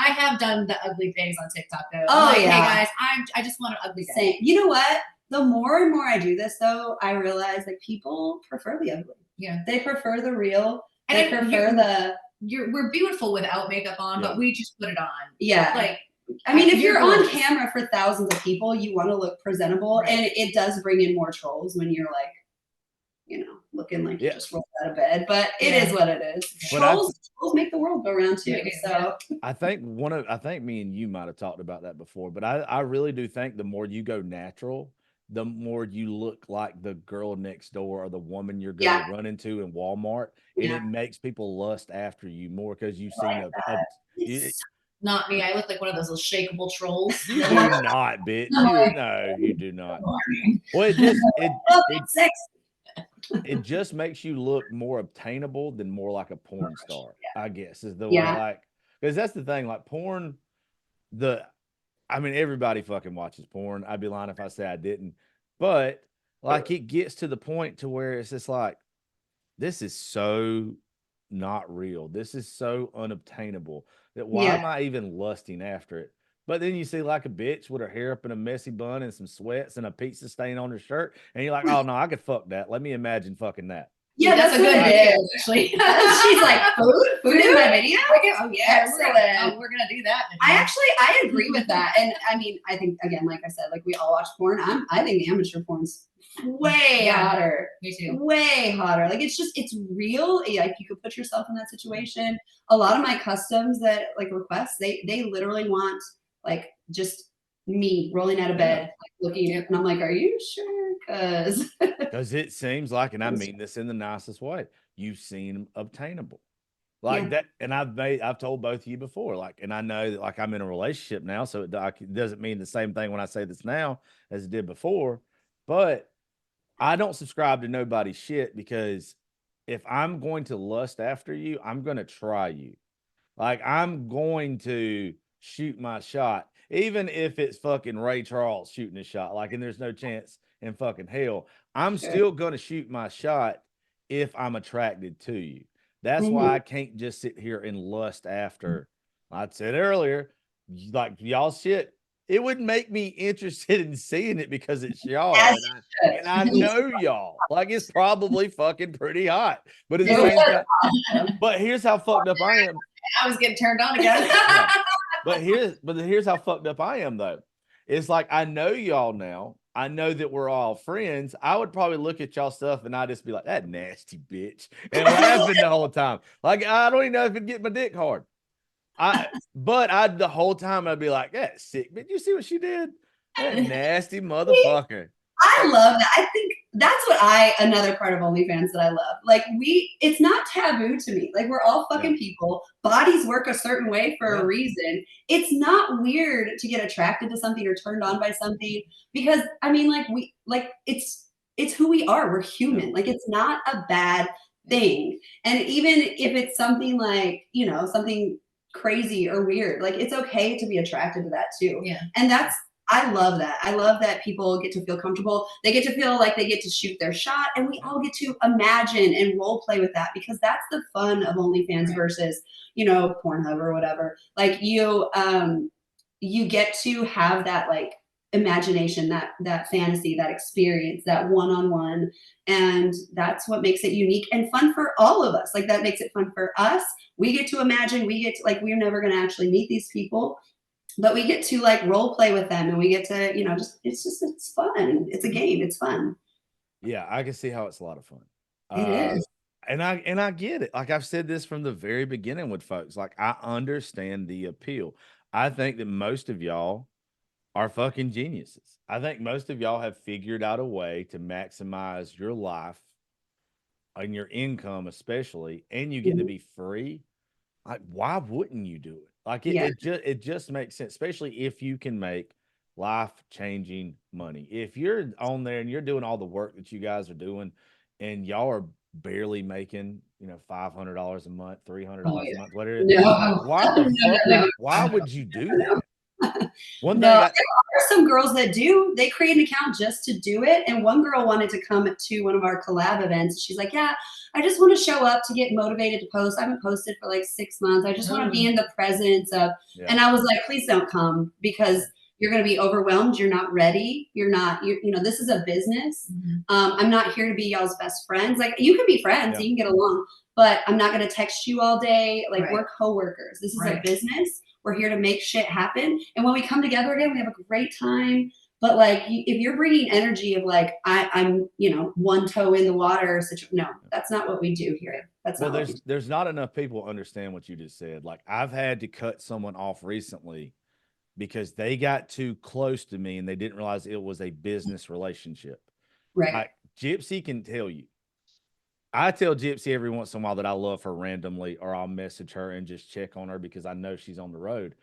[SPEAKER 3] have done the ugly phase on TikTok though.
[SPEAKER 4] Oh
[SPEAKER 3] hey guys, I just want an ugly day.
[SPEAKER 4] Same. You know what? The more and more I do this, though, I realize like people prefer the ugly.
[SPEAKER 3] Yeah,
[SPEAKER 4] they prefer the real. They prefer
[SPEAKER 3] we're beautiful without makeup on, but we just put it on.
[SPEAKER 4] Yeah. Like, I mean, if you're on camera for thousands of people, you want to look presentable. Right. And it does bring in more trolls when you're like, you know, looking like you just rolled out of bed. But it is what it is. Trolls make the world go round too. So
[SPEAKER 2] I think me and you might have talked about that before, but I really do think the more you go natural, the more you look like the girl next door or the woman you're going
[SPEAKER 4] Yeah.
[SPEAKER 2] to run into in Walmart, and
[SPEAKER 4] Yeah.
[SPEAKER 2] it makes people lust after you more because you've
[SPEAKER 4] Like
[SPEAKER 2] seen you,
[SPEAKER 3] Not me. I look like one of those little shakeable trolls.
[SPEAKER 2] you do not, bitch. No, you do not. Well, it just makes you look more obtainable than more like a porn star, I guess, is the way,
[SPEAKER 4] Yeah.
[SPEAKER 2] like, because that's the thing, like porn, I mean, everybody fucking watches porn. I'd be lying if I say I didn't, but like it gets to the point to where it's just like, this is so not real. This is so unobtainable that why am I even lusting after it? But then you see like a bitch with her hair up in a messy bun and some sweats and a pizza stain on her shirt, and you're like, oh no, I could fuck that. Let me imagine fucking that.
[SPEAKER 4] Yeah,
[SPEAKER 3] that's a
[SPEAKER 4] what
[SPEAKER 3] good
[SPEAKER 4] it
[SPEAKER 3] video,
[SPEAKER 4] is.
[SPEAKER 3] actually.
[SPEAKER 4] She's like, food in my video?
[SPEAKER 3] Oh yeah,
[SPEAKER 4] Excellent.
[SPEAKER 3] we're gonna do that.
[SPEAKER 4] I agree with that. And I mean, I think again, like I said, like we all watch porn. I think amateur porn's way hotter.
[SPEAKER 3] Me too.
[SPEAKER 4] Way hotter. Like it's real. Like you could put yourself in that situation. A lot of my customs that like requests, they literally want like just me rolling out of bed, like looking at, and I'm like, are you sure?
[SPEAKER 2] Because it seems like, and I mean this in the nicest way, you seem obtainable. Like that, and I've told both of you before, like, and I know that like I'm in a relationship now, so it doesn't mean the same thing when I say this now as it did before, but I don't subscribe to nobody's shit because if I'm going to lust after you, I'm going to try you. Like I'm going to shoot my shot, even if it's fucking Ray Charles shooting a shot, like, and there's no chance in fucking hell. I'm still going to shoot my shot if I'm attracted to you. That's why I can't just sit here and lust after. I said earlier, like y'all shit, it would make me interested in seeing it because it's y'all. And I know y'all. Like it's probably fucking pretty hot. But at the same time, but here's how fucked up I am.
[SPEAKER 3] I was getting turned on again.
[SPEAKER 2] But here's how fucked up I am though. It's like I know y'all now. I know that we're all friends. I would probably look at y'all stuff and I'd just be like, that nasty bitch. And laughing the whole time. Like I don't even know if it'd get my dick hard. But the whole time I'd be like, that sick bitch. You see what she did? That nasty motherfucker.
[SPEAKER 4] I love that. I think that's another part of OnlyFans that I love. Like it's not taboo to me. Like we're all fucking people. Bodies work a certain way for a reason. It's not weird to get attracted to something or turned on by something because I mean, it's who we are. We're human. Like it's not a bad thing. And even if it's something like, something crazy or weird, like it's okay to be attracted to that too.
[SPEAKER 3] Yeah.
[SPEAKER 4] And I love that. I love that people get to feel comfortable. They get to feel like they get to shoot their shot, and we all get to imagine and role play with that because that's the fun of OnlyFans versus, Pornhub or whatever. Like you get to have that like imagination, that fantasy, that experience, that one-on-one, and that's what makes it unique and fun for all of us. Like that makes it fun for us. We get to imagine. We get to like we're never going to actually meet these people. But we get to like role play with them and we get to, it's fun. It's a game. It's fun.
[SPEAKER 2] Yeah, I can see how it's a lot of fun.
[SPEAKER 4] It is.
[SPEAKER 2] And I get it. Like I've said this from the very beginning with folks. Like I understand the appeal. I think that most of y'all are fucking geniuses. I think most of y'all have figured out a way to maximize your life and your income, especially, and you get to be free. Like, why wouldn't you do it? Like it just makes sense, especially if you can make life-changing money. If you're on there and you're doing all the work that you guys are doing and y'all are barely making, $500 a month, $300 a month, whatever. Why would you do that?
[SPEAKER 4] There are some girls that do. They create an account just to do it. And one girl wanted to come to one of our collab events. She's like, yeah, I just want to show up to get motivated to post. I haven't posted for like 6 months. I just want to be in the presence of, and I was like, please don't come because you're going to be overwhelmed. You're not ready. This is a business. I'm not here to be y'all's best friends. Like you can be friends, you can get along, but I'm not going to text you all day. Like we're coworkers. This is a business. We're here to make shit happen. And when we come together again, we have a great time. But like, if you're bringing energy of like, I'm, one toe in the water, no, that's not what we do here.
[SPEAKER 2] There's not enough people understand what you just said. Like I've had to cut someone off recently because they got too close to me and they didn't realize it was a business relationship.
[SPEAKER 4] Right.
[SPEAKER 2] Like Gypsy can tell you. I tell Gypsy every once in a while that I love her randomly, or I'll message her and just check on her because I know she's on the road.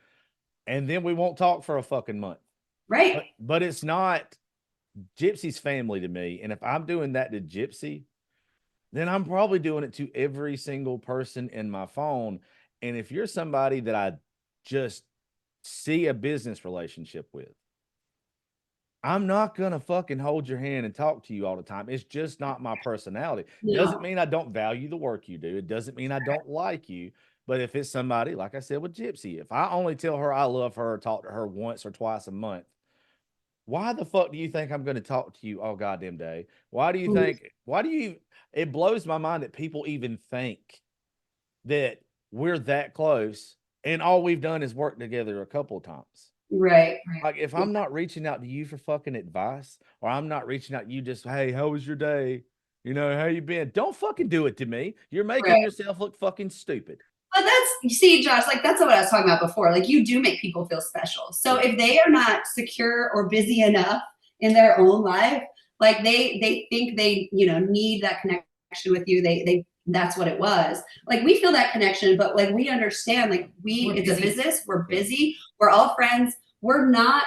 [SPEAKER 2] And then we won't talk for a fucking month.
[SPEAKER 4] Right.
[SPEAKER 2] But it's not Gypsy's family to me. And if I'm doing that to Gypsy, then I'm probably doing it to every single person in my phone. And if you're somebody that I just see a business relationship with, I'm not going to fucking hold your hand and talk to you all the time. It's just not my personality.
[SPEAKER 4] No.
[SPEAKER 2] Doesn't mean I don't value the work you do. It doesn't mean I don't like you. But if it's somebody, like I said with Gypsy, if I only tell her I love her or talk to her once or twice a month, why the fuck do you think I'm going to talk to you all goddamn day? Why do you, it blows my mind that people even think that we're that close and all we've done is work together a couple of times.
[SPEAKER 4] Right.
[SPEAKER 2] Like if I'm not reaching out to you for fucking advice, or I'm not reaching out to you just, hey, how was your day? You know, how you been? Don't fucking do it to me. You're making yourself look fucking stupid.
[SPEAKER 4] But you see, Josh, like that's what I was talking about before. Like you do make people feel special. So if they are not secure or busy enough in their own life, like they think they, need that connection with you. They that's what it was. Like we feel that connection, but like we understand, like it's a business. We're busy. We're all friends. We're not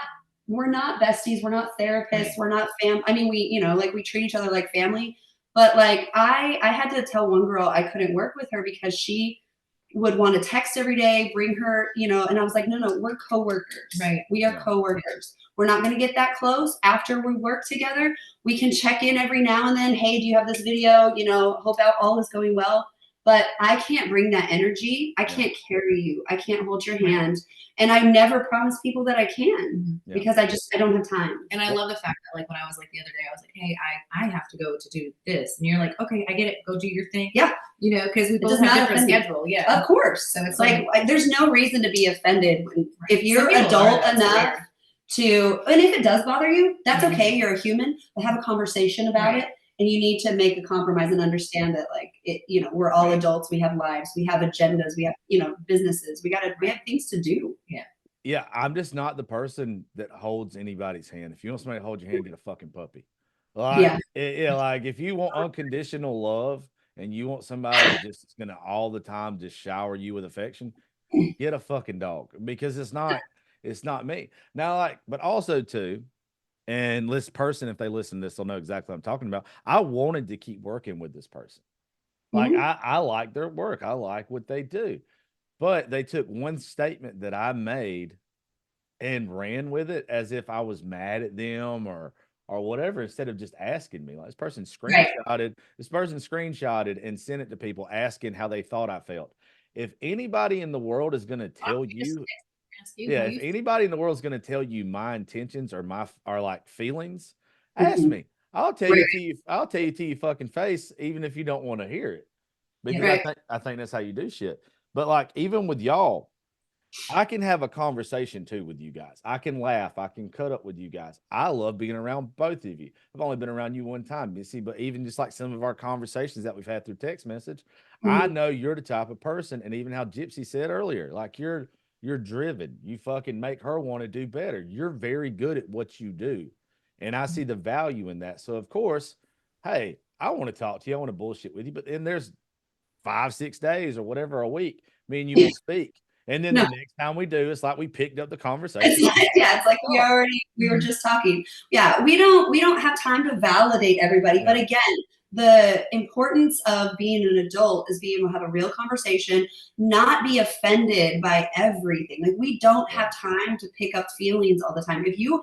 [SPEAKER 4] besties. We're not therapists. We're not I mean, we treat each other like family. But like I had to tell one girl I couldn't work with her because she would want to text every day, bring her, and I was like, no, we're coworkers.
[SPEAKER 3] Right.
[SPEAKER 4] We are coworkers. We're not going to get that close after we work together. We can check in every now and then. Hey, do you have this video? Hope all is going well. But I can't bring that energy. I can't carry you. I can't hold your hand. And I never promise people that I can because I don't have time.
[SPEAKER 3] And I love the fact that like when I was like the other day, I was like, hey, I have to go to do this. And you're like, okay, I get it. Go do your thing.
[SPEAKER 4] Yeah.
[SPEAKER 3] Because we both have different schedule. Yeah.
[SPEAKER 4] Of course.
[SPEAKER 3] So it's
[SPEAKER 4] like there's no reason to be offended if you're adult enough to, and if it does bother you, that's okay. You're a human, but have a conversation about it. And you need to make a compromise and understand that like we're all adults. We have lives, we have agendas, we have, businesses, we have things to do. Yeah.
[SPEAKER 2] Yeah. I'm just not the person that holds anybody's hand. If you want somebody to hold your hand, get a fucking puppy. Like, like if you want unconditional love and you want somebody that's just going to all the time just shower you with affection, get a fucking dog, because it's not me. Now, like, but also too, and this person, if they listen to this, they'll know exactly what I'm talking about. I wanted to keep working with this person. Like I like their work. I like what they do. But they took one statement that I made and ran with it as if I was mad at them or whatever, instead of just asking me. Like this person screenshotted and sent it to people asking how they thought I felt. If anybody in the world is going to tell you, if anybody in the world is going to tell you my intentions or like feelings, ask me. I'll tell you to you. I'll tell you to your fucking face, even if you don't want to hear it, because I think that's how you do shit. But like even with y'all, I can have a conversation too with you guys. I can laugh. I can cut up with you guys. I love being around both of you. I've only been around you one time, Missy, but even just like some of our conversations that we've had through text message, I know you're the type of person, and even how Gypsy said earlier, like you're driven. You fucking make her want to do better. You're very good at what you do. And I see the value in that. So of course, hey, I want to talk to you. I want to bullshit with you. But then there's 5-6 days or whatever a week, me and you will speak. And then the next time we do, it's like we picked up the conversation.
[SPEAKER 4] It's like we were just talking. Yeah, we don't have time to validate everybody. But again, the importance of being an adult is being able to have a real conversation, not be offended by everything. Like we don't have time to pick up feelings all the time. If you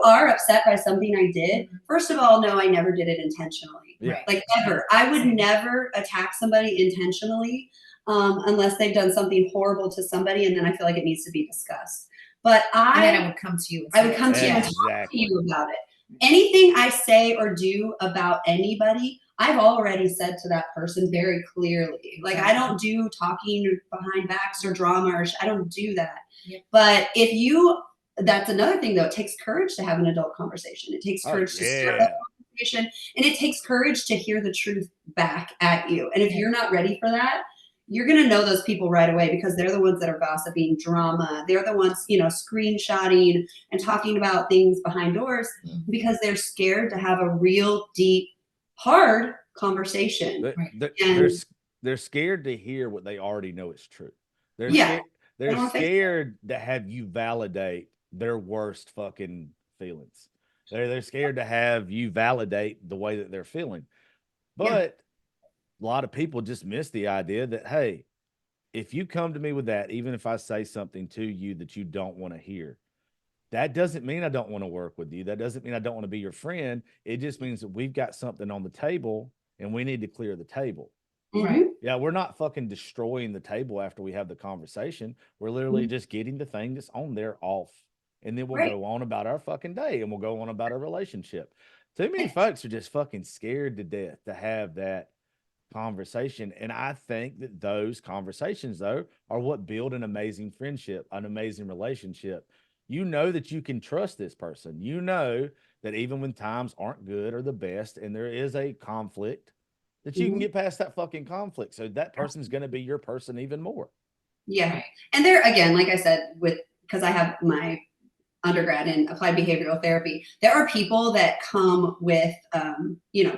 [SPEAKER 4] are upset by something I did, first of all, no, I never did it intentionally. Like ever. I would never attack somebody intentionally. Unless they've done something horrible to somebody, and then I feel like it needs to be discussed. But
[SPEAKER 3] then I would come to you.
[SPEAKER 4] I would come to you and talk to you about it. Anything I say or do about anybody, I've already said to that person very clearly. Like I don't do talking behind backs or drama, or I don't do that. But that's another thing though. It takes courage to have an adult conversation. It takes courage to start that conversation, and it takes courage to hear the truth back at you. And if you're not ready for that, you're going to know those people right away because they're the ones that are gossiping, drama. They're the ones, screenshotting and talking about things behind doors because they're scared to have a real deep, hard conversation.
[SPEAKER 2] They're scared to hear what they already know is true. They're scared to have you validate their worst fucking feelings. They're scared to have you validate the way that they're feeling. But a lot of people just miss the idea that, hey, if you come to me with that, even if I say something to you that you don't want to hear, that doesn't mean I don't want to work with you. That doesn't mean I don't want to be your friend. It just means that we've got something on the table and we need to clear the table.
[SPEAKER 3] Right.
[SPEAKER 2] Yeah, we're not fucking destroying the table after we have the conversation. We're literally just getting the thing that's on there off. And then we'll go on about our fucking day and we'll go on about our relationship. Too many folks are just fucking scared to death to have that conversation. And I think that those conversations, though, are what build an amazing friendship, an amazing relationship. You know that you can trust this person. You know that even when times aren't good or the best and there is a conflict, that you can get past that fucking conflict. So that person's going to be your person even more.
[SPEAKER 4] Yeah. And there, again, like I said, because I have my undergrad in applied behavioral therapy, there are people that come with,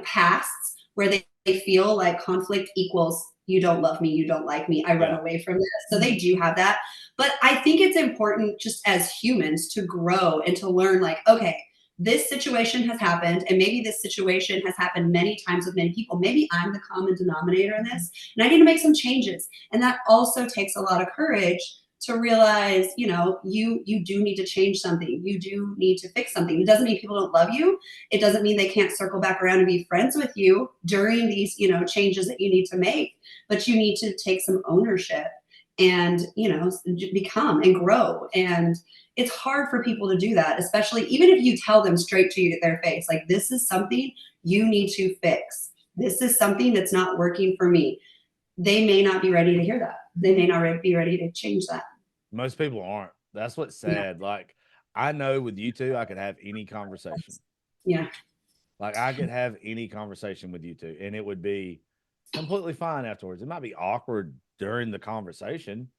[SPEAKER 4] pasts where they feel like conflict equals you don't love me, you don't like me, I run away from this. So they do have that. But I think it's important just as humans to grow and to learn like, okay, this situation has happened, and maybe this situation has happened many times with many people. Maybe I'm the common denominator in this, and I need to make some changes. And that also takes a lot of courage to realize, you do need to change something. You do need to fix something. It doesn't mean people don't love you. It doesn't mean they can't circle back around and be friends with you during these, changes that you need to make. But you need to take some ownership and, become and grow. And it's hard for people to do that, especially even if you tell them straight to their face, like, this is something you need to fix. This is something that's not working for me. They may not be ready to hear that. They may not be ready to change that.
[SPEAKER 2] Most people aren't. That's what's sad. Yeah. Like, I know with you two, I could have any conversation.
[SPEAKER 4] Yeah.
[SPEAKER 2] Like, I could have any conversation with you two, and it would be completely fine afterwards. It might be awkward during the conversation,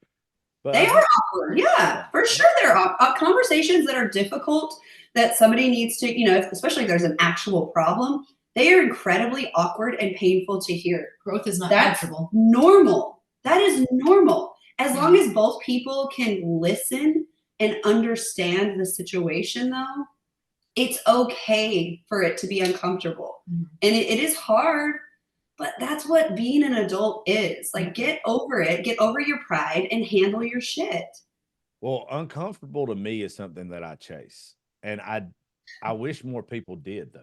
[SPEAKER 2] but
[SPEAKER 4] they are awkward. Yeah, for sure. There are conversations that are difficult that somebody needs to, especially if there's an actual problem. They are incredibly awkward and painful to hear.
[SPEAKER 3] Growth is not
[SPEAKER 4] comfortable. Normal. That is normal. As long as both people can listen and understand the situation, though, it's okay for it to be uncomfortable. And it is hard, but that's what being an adult is. Like, get over it, get over your pride, and handle your shit.
[SPEAKER 2] Well, uncomfortable to me is something that I chase. And I wish more people did, though.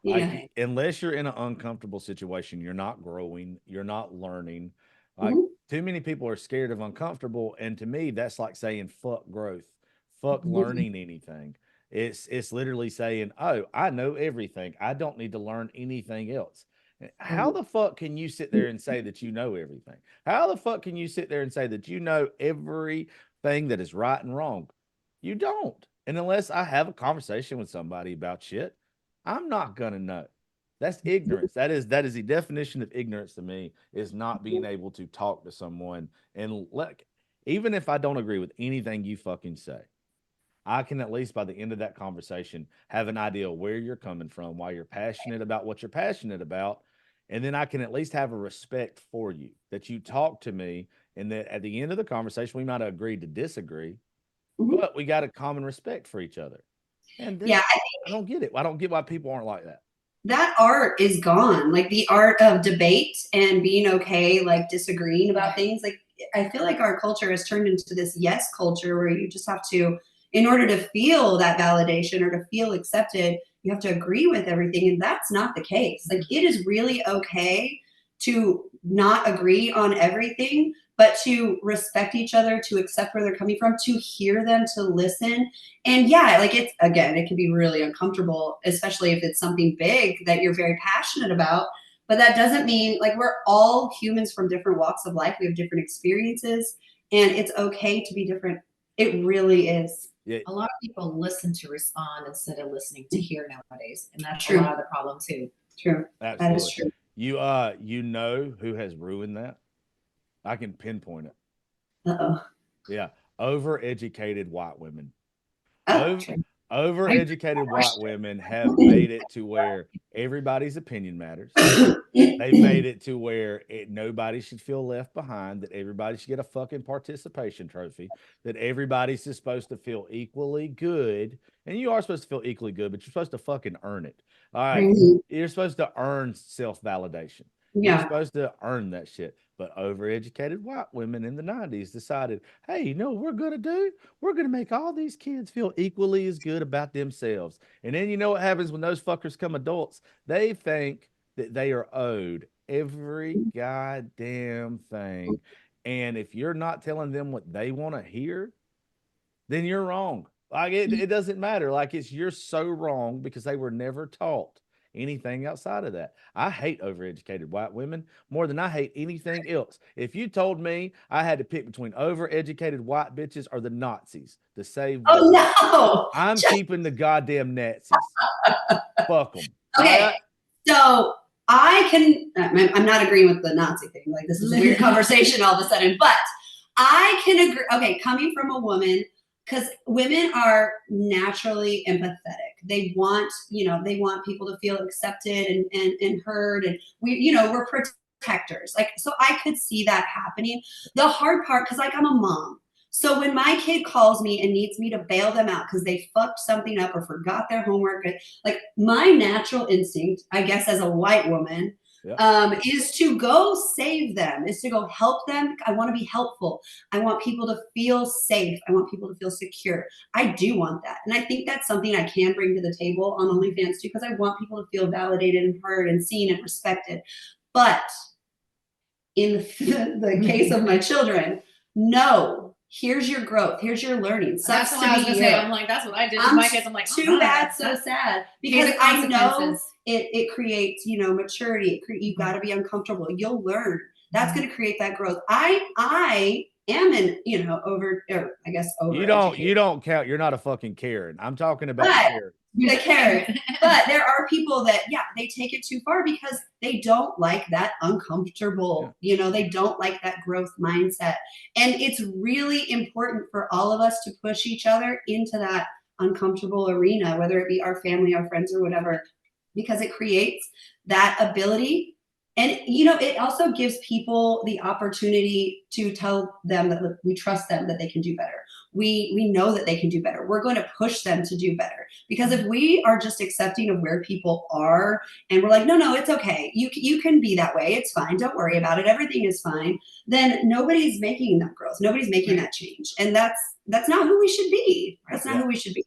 [SPEAKER 2] Like, unless you're in an uncomfortable situation, you're not growing, you're not learning. Like, too many people are scared of uncomfortable. And to me, that's like saying fuck growth, fuck learning anything. It's literally saying, oh, I know everything. I don't need to learn anything else. How the fuck can you sit there and say that you know everything? How the fuck can you sit there and say that you know everything that is right and wrong? You don't. And unless I have a conversation with somebody about shit, I'm not gonna know. That's ignorance. That is the definition of ignorance to me, is not being able to talk to someone and even if I don't agree with anything you fucking say, I can at least by the end of that conversation have an idea where you're coming from, why you're passionate about what you're passionate about. And then I can at least have a respect for you, that you talk to me, and that at the end of the conversation, we might have agreed to disagree, but we got a common respect for each other. And I don't get it. I don't get why people aren't like that.
[SPEAKER 4] That art is gone. Like, the art of debate and being okay, like, disagreeing about things. Like, I feel like our culture has turned into this yes culture where you just have to, in order to feel that validation or to feel accepted, you have to agree with everything. And that's not the case. Like, it is really okay to not agree on everything, but to respect each other, to accept where they're coming from, to hear them, to listen. And like, it can be really uncomfortable, especially if it's something big that you're very passionate about. But that doesn't mean, like, we're all humans from different walks of life. We have different experiences, and it's okay to be different. It really is.
[SPEAKER 3] Yeah. A lot of people listen to respond instead of listening to hear nowadays. And that's
[SPEAKER 4] true.
[SPEAKER 3] A lot of the problem too.
[SPEAKER 4] True.
[SPEAKER 2] Absolutely.
[SPEAKER 4] That is true.
[SPEAKER 2] You know who has ruined that? I can pinpoint it.
[SPEAKER 4] Uh-oh.
[SPEAKER 2] Yeah. Overeducated white women.
[SPEAKER 4] Oh,
[SPEAKER 2] Over,
[SPEAKER 4] true.
[SPEAKER 2] overeducated white women have made it to where everybody's opinion matters. They've made it to where nobody should feel left behind, that everybody should get a fucking participation trophy, that everybody's just supposed to feel equally good. And you are supposed to feel equally good, but you're supposed to fucking earn it. All right.
[SPEAKER 4] Mhm.
[SPEAKER 2] You're supposed to earn self validation. You're
[SPEAKER 4] Yeah.
[SPEAKER 2] supposed to earn that shit. But overeducated white women in the 90s decided, hey, you know what we're going to do? We're going to make all these kids feel equally as good about themselves. And then you know what happens when those fuckers come adults? They think that they are owed every goddamn thing. And if you're not telling them what they want to hear, then you're wrong. Like it doesn't matter. Like you're so wrong because they were never taught anything outside of that. I hate overeducated white women more than I hate anything else. If you told me I had to pick between overeducated white bitches or the Nazis to save the
[SPEAKER 4] Oh
[SPEAKER 2] world,
[SPEAKER 4] no.
[SPEAKER 2] I'm keeping the goddamn Nazis. Fuck them.
[SPEAKER 4] Okay. So I'm not agreeing with the Nazi thing. Like, this is a weird conversation all of a sudden, but I can agree. Okay. Coming from a woman, because women are naturally empathetic. They want, they want people to feel accepted and heard. And we're protectors. Like, so I could see that happening. The hard part, because like I'm a mom. So when my kid calls me and needs me to bail them out because they fucked something up or forgot their homework, like my natural instinct, I guess, as a white woman, is to go save them, is to go help them. I want to be helpful. I want people to feel safe. I want people to feel secure. I do want that. And I think that's something I can bring to the table on OnlyFans too, because I want people to feel validated and heard and seen and respected. But in the case of my children, no. Here's your growth. Here's your learning.
[SPEAKER 3] That's what I was gonna say. I'm like, that's what I did with my kids. I'm like,
[SPEAKER 4] too bad, so sad, because I know it creates, maturity. You got to be uncomfortable. You'll learn. That's going to create that growth. I am over.
[SPEAKER 2] You don't count. You're not a fucking Karen. I'm talking about Karen.
[SPEAKER 4] The Karen. But there are people that, they take it too far because they don't like that uncomfortable, they don't like that growth mindset. And it's really important for all of us to push each other into that uncomfortable arena, whether it be our family, our friends, or whatever, because it creates that ability. And, it also gives people the opportunity to tell them that we trust them, that they can do better. We know that they can do better. We're going to push them to do better, because if we are just accepting of where people are and we're like, no, it's okay. You can be that way. It's fine. Don't worry about it. Everything is fine. Then nobody's making that growth. Nobody's making that change. And that's not who we should be. That's not who we should be.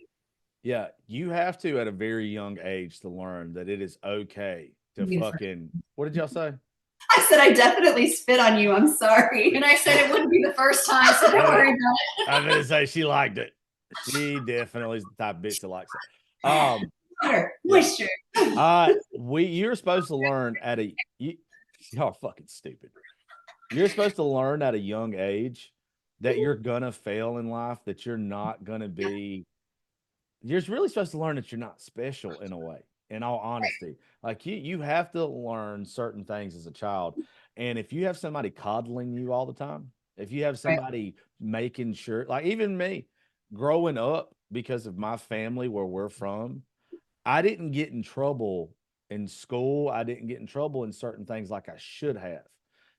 [SPEAKER 2] Yeah. You have to, at a very young age, to learn that it is okay to fucking, what did y'all say?
[SPEAKER 4] I said, I definitely spit on you. I'm sorry.
[SPEAKER 3] And I said it wouldn't be the first time, so don't worry about it.
[SPEAKER 2] I'm going to say she liked it. She definitely is the type of bitch that likes it.
[SPEAKER 4] Water, moisture.
[SPEAKER 2] You're supposed to learn y'all are fucking stupid. You're supposed to learn at a young age that you're going to fail in life, that you're not going to be, you're really supposed to learn that you're not special in a way. In all honesty, like you have to learn certain things as a child. And if you have somebody coddling you all the time, if you have somebody making sure, like even me growing up, because of my family, where we're from, I didn't get in trouble in school. I didn't get in trouble in certain things like I should have,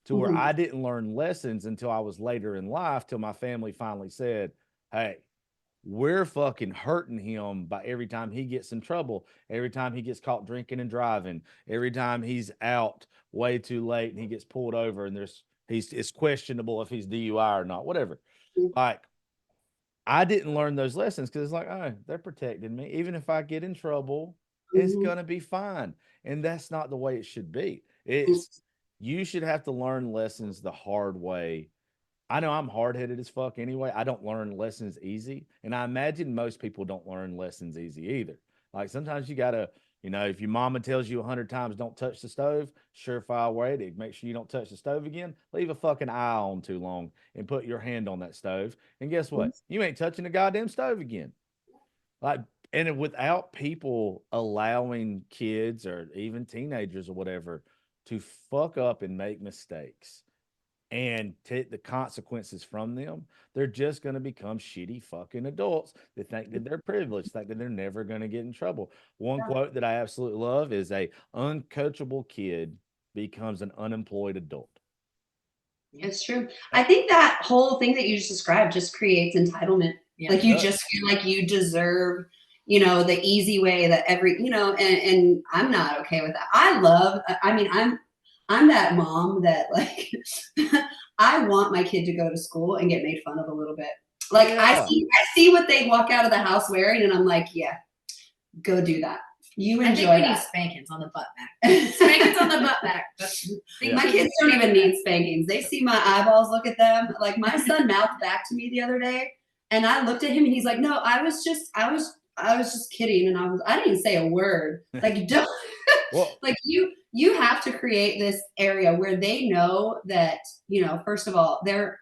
[SPEAKER 2] to where I didn't learn lessons until I was later in life, till my family finally said, hey, we're fucking hurting him by every time he gets in trouble, every time he gets caught drinking and driving, every time he's out way too late and he gets pulled over and it's questionable if he's DUI or not, whatever. Like, I didn't learn those lessons because it's like, oh, they're protecting me. Even if I get in trouble, it's going to be fine. And that's not the way it should be. You should have to learn lessons the hard way. I know I'm hard-headed as fuck anyway. I don't learn lessons easy. And I imagine most people don't learn lessons easy either. Like sometimes you got to, if your mama tells you 100 times, don't touch the stove, surefire way to make sure you don't touch the stove again, leave a fucking eye on too long and put your hand on that stove. And guess what? You ain't touching the goddamn stove again. Like, and without people allowing kids or even teenagers or whatever to fuck up and make mistakes and take the consequences from them, they're just going to become shitty fucking adults that think that they're privileged, think that they're never going to get in trouble. One quote that I absolutely love is a uncoachable kid becomes an unemployed adult.
[SPEAKER 4] It's true. I think that whole thing that you just described just creates entitlement.
[SPEAKER 3] Yeah.
[SPEAKER 4] Like you just feel like you deserve, the easy way that and I'm not okay with that. I mean, I'm that mom that like I want my kid to go to school and get made fun of a little bit. Like I see what they walk out of the house wearing, and I'm like, yeah, go do that. You enjoy
[SPEAKER 3] I think we
[SPEAKER 4] that.
[SPEAKER 3] need spankings on the butt back. Spankings on the butt back.
[SPEAKER 4] My kids don't even need spankings. They see my eyeballs, look at them. Like my son mouthed back to me the other day, and I looked at him, and he's like, "No, I was just kidding," and I didn't even say a word. Like you don't, like you have to create this area where they know that first of all, they're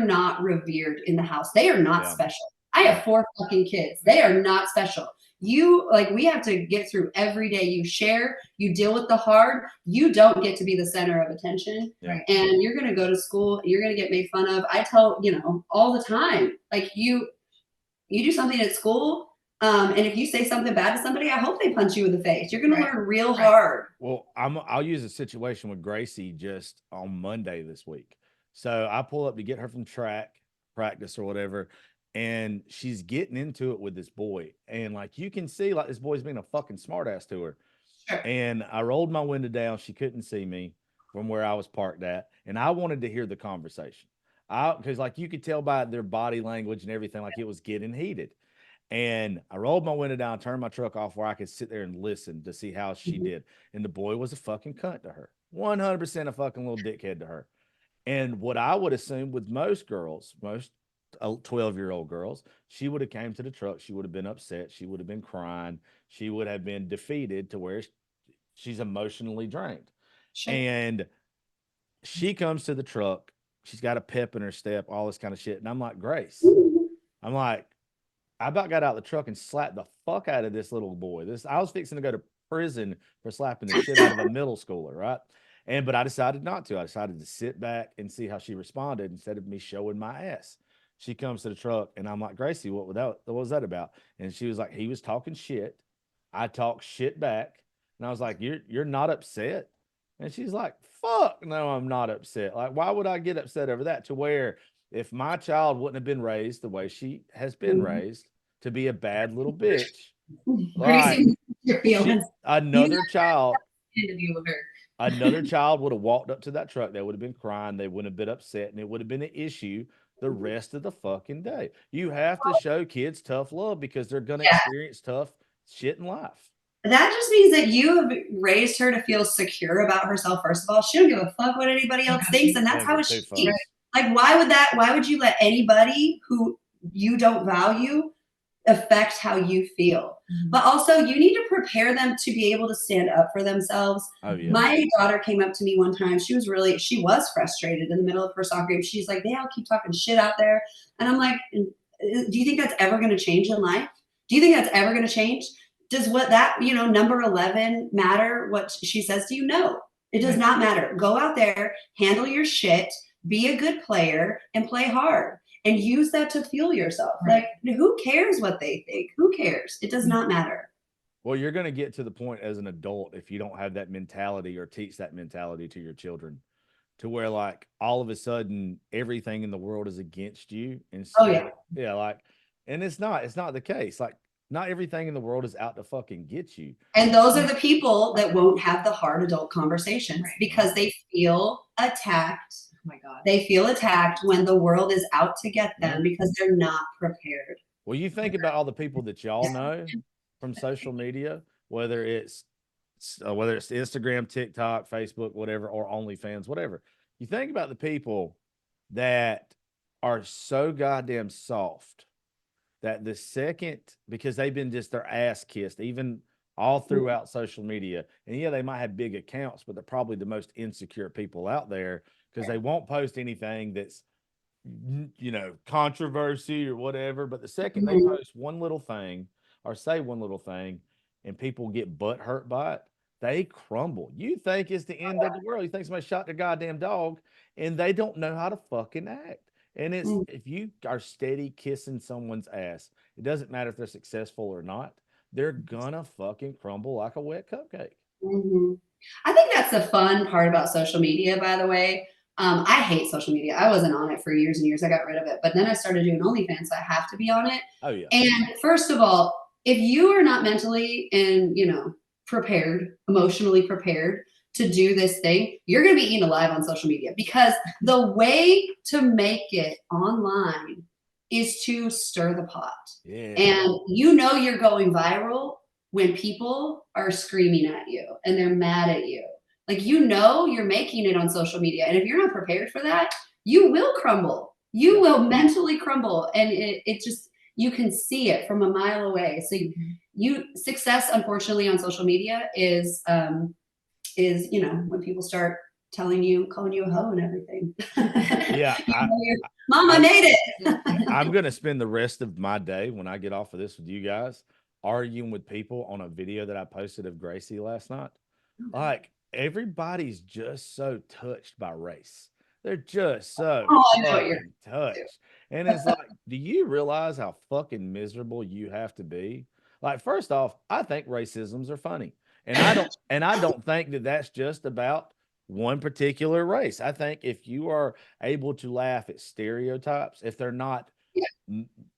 [SPEAKER 4] not revered in the house. They are not special. I have 4 fucking kids. They are not special. We have to get through every day. You share, you deal with the hard. You don't get to be the center of attention.
[SPEAKER 2] Yeah.
[SPEAKER 4] And you're going to go to school. You're going to get made fun of. I tell, all the time, like you do something at school. And if you say something bad to somebody, I hope they punch you in the face. You're going to learn real hard.
[SPEAKER 2] Well, I'll use a situation with Gracie just on Monday this week. So I pull up to get her from track practice or whatever, and she's getting into it with this boy. And like you can see, like this boy's being a fucking smartass to her.
[SPEAKER 4] Sure.
[SPEAKER 2] And I rolled my window down. She couldn't see me from where I was parked at. And I wanted to hear the conversation. Because like you could tell by their body language and everything, like it was getting heated. And I rolled my window down, turned my truck off where I could sit there and listen to see how she did. And the boy was a fucking cunt to her. 100% a fucking little dickhead to her. And what I would assume with most girls, most 12-year-old girls, she would have came to the truck. She would have been upset. She would have been crying. She would have been defeated to where she's emotionally drained.
[SPEAKER 4] Sure.
[SPEAKER 2] And she comes to the truck. She's got a pep in her step, all this kind of shit. And I'm like, Grace, I'm like, I about got out of the truck and slapped the fuck out of this little boy. I was fixing to go to prison for slapping the shit out of a middle schooler, right? But I decided not to. I decided to sit back and see how she responded instead of me showing my ass. She comes to the truck and I'm like, Gracie, what was that about? And she was like, he was talking shit. I talked shit back. And I was like, you're not upset? And she's like, fuck no, I'm not upset. Like, why would I get upset over that? To where if my child wouldn't have been raised the way she has been raised to be a bad little bitch, like, another child would have walked up to that truck. They would have been crying. They wouldn't have been upset. And it would have been an issue the rest of the fucking day. You have to show kids tough love because they're going to experience tough shit in life.
[SPEAKER 4] That just means that you have raised her to feel secure about herself. First of all, she don't give a fuck what anybody else thinks, and that's how she feels. Like, why would you let anybody who you don't value affect how you feel? But also, you need to prepare them to be able to stand up for themselves.
[SPEAKER 2] Oh, yeah.
[SPEAKER 4] My daughter came up to me one time. She was frustrated in the middle of her soccer game. She's like, they all keep talking shit out there. And I'm like, do you think that's ever going to change in life? Do you think that's ever going to change? Does number 11 matter what she says to you? No, it does not matter. Go out there, handle your shit, be a good player, and play hard. And use that to fuel yourself. Like, who cares what they think? Who cares? It does not matter.
[SPEAKER 2] Well, you're going to get to the point as an adult if you don't have that mentality or teach that mentality to your children, to where like all of a sudden everything in the world is against you. And and it's not the case. Like, not everything in the world is out to fucking get you.
[SPEAKER 4] And those are the people that won't have the hard adult conversations because they feel attacked.
[SPEAKER 3] Oh my God.
[SPEAKER 4] They feel attacked when the world is out to get them because they're not prepared.
[SPEAKER 2] Well, you think about all the people that y'all know from social media, whether it's Instagram, TikTok, Facebook, whatever, or OnlyFans, whatever. You think about the people that are so goddamn soft that the second, because they've been just their ass kissed, even all throughout social media. And yeah, they might have big accounts, but they're probably the most insecure people out there because they won't post anything that's, controversy or whatever. But the second they post one little thing or say one little thing and people get butt hurt by it, they crumble. You think it's the end of the world. You think somebody shot their goddamn dog, and they don't know how to fucking act. And it's
[SPEAKER 4] Mm.
[SPEAKER 2] if you are steady kissing someone's ass, it doesn't matter if they're successful or not, they're gonna fucking crumble like a wet cupcake.
[SPEAKER 4] Mhm. I think that's the fun part about social media, by the way. I hate social media. I wasn't on it for years and years. I got rid of it. But then I started doing OnlyFans, so I have to be on it.
[SPEAKER 2] Oh yeah.
[SPEAKER 4] And first of all, if you are not mentally and, prepared, emotionally prepared to do this thing, you're going to be eaten alive on social media because the way to make it online is to stir the pot.
[SPEAKER 2] Yeah.
[SPEAKER 4] And you're going viral when people are screaming at you and they're mad at you. Like, you're making it on social media. And if you're not prepared for that, you will crumble. You will mentally crumble. And it just, you can see it from a mile away. So success, unfortunately, on social media is when people start calling you a hoe and everything.
[SPEAKER 2] Yeah.
[SPEAKER 4] Mom, I made it.
[SPEAKER 2] I'm gonna spend the rest of my day when I get off of this with you guys arguing with people on a video that I posted of Gracie last night. Like, everybody's just so touched by race. They're just so
[SPEAKER 4] I know what you're
[SPEAKER 2] fucking touched. And it's like, do you realize how fucking miserable you have to be? Like, first off, I think racisms are funny. And I don't think that that's just about one particular race. I think if you are able to laugh at stereotypes, if they're not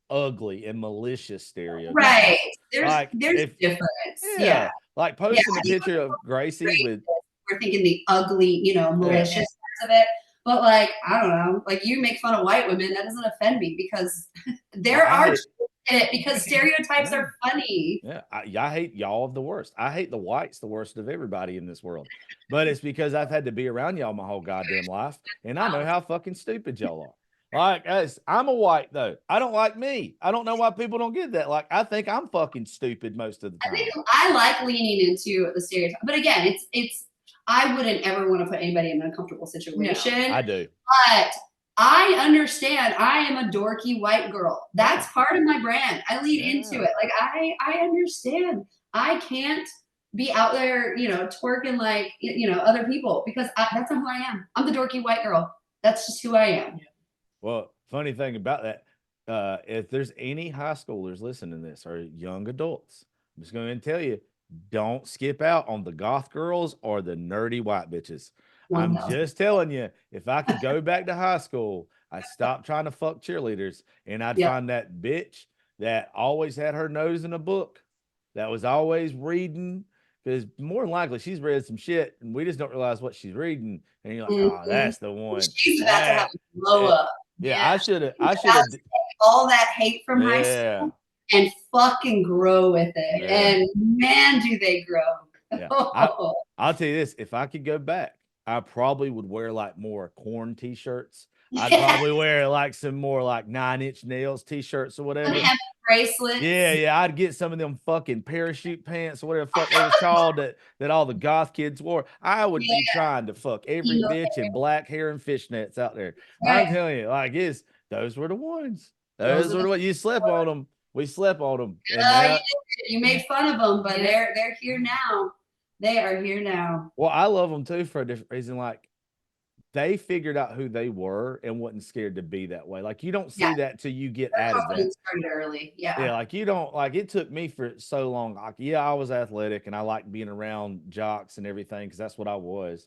[SPEAKER 2] ugly and malicious stereotypes,
[SPEAKER 4] right?
[SPEAKER 2] like
[SPEAKER 4] There's difference. Yeah.
[SPEAKER 2] like posting a picture of Gracie with,
[SPEAKER 4] we're thinking the ugly, malicious parts of it. But like, I don't know, like you make fun of white women, that doesn't offend me because there are truths in it because stereotypes are funny.
[SPEAKER 2] Yeah, I hate y'all the worst. I hate the whites the worst of everybody in this world. But it's because I've had to be around y'all my whole goddamn life, and I know how fucking stupid y'all are. Like, I'm a white though. I don't like me. I don't know why people don't get that. Like, I think I'm fucking stupid most of the time.
[SPEAKER 4] I like leaning into the stereotype, but again, it's I wouldn't ever want to put anybody in an uncomfortable situation.
[SPEAKER 2] No, I do.
[SPEAKER 4] But I understand I am a dorky white girl. That's part of my brand. I lead into it. Like, I understand. I can't be out there, twerking like, other people because that's not who I am. I'm the dorky white girl. That's just who I am.
[SPEAKER 2] Well, funny thing about that, if there's any high schoolers listening to this or young adults, I'm just going to tell you, don't skip out on the goth girls or the nerdy white bitches. I'm just telling you, if I could go back to high school, I'd stop trying to fuck cheerleaders and I'd find that bitch that always had her nose in a book, that was always reading, because more than likely she's read some shit and we just don't realize what she's reading. And you're like, oh, that's the one.
[SPEAKER 4] She's about to have a blow up.
[SPEAKER 2] Yeah, I should have
[SPEAKER 4] all that hate from high school and fucking grow with it.
[SPEAKER 2] Yeah.
[SPEAKER 4] And man, do they grow.
[SPEAKER 2] Yeah. I'll tell you this, if I could go back, I probably would wear like more corn t-shirts. I'd probably wear like some more like 9-inch nails t-shirts or whatever.
[SPEAKER 4] Bracelets.
[SPEAKER 2] Yeah, I'd get some of them fucking parachute pants or whatever the fuck they were called that all the goth kids wore. I would be trying to fuck every bitch in black hair and fishnets out there. I'm telling you, like, those were the ones. Those were the ones. You slept on them. We slept on them.
[SPEAKER 4] You made fun of them, but they're here now. They are here now.
[SPEAKER 2] Well, I love them too for a different reason. Like, they figured out who they were and wasn't scared to be that way. Like, you don't see that till you get out of that.
[SPEAKER 4] Started early. Yeah,
[SPEAKER 2] like you don't, like, it took me for so long. Like, I was athletic and I liked being around jocks and everything because that's what I was.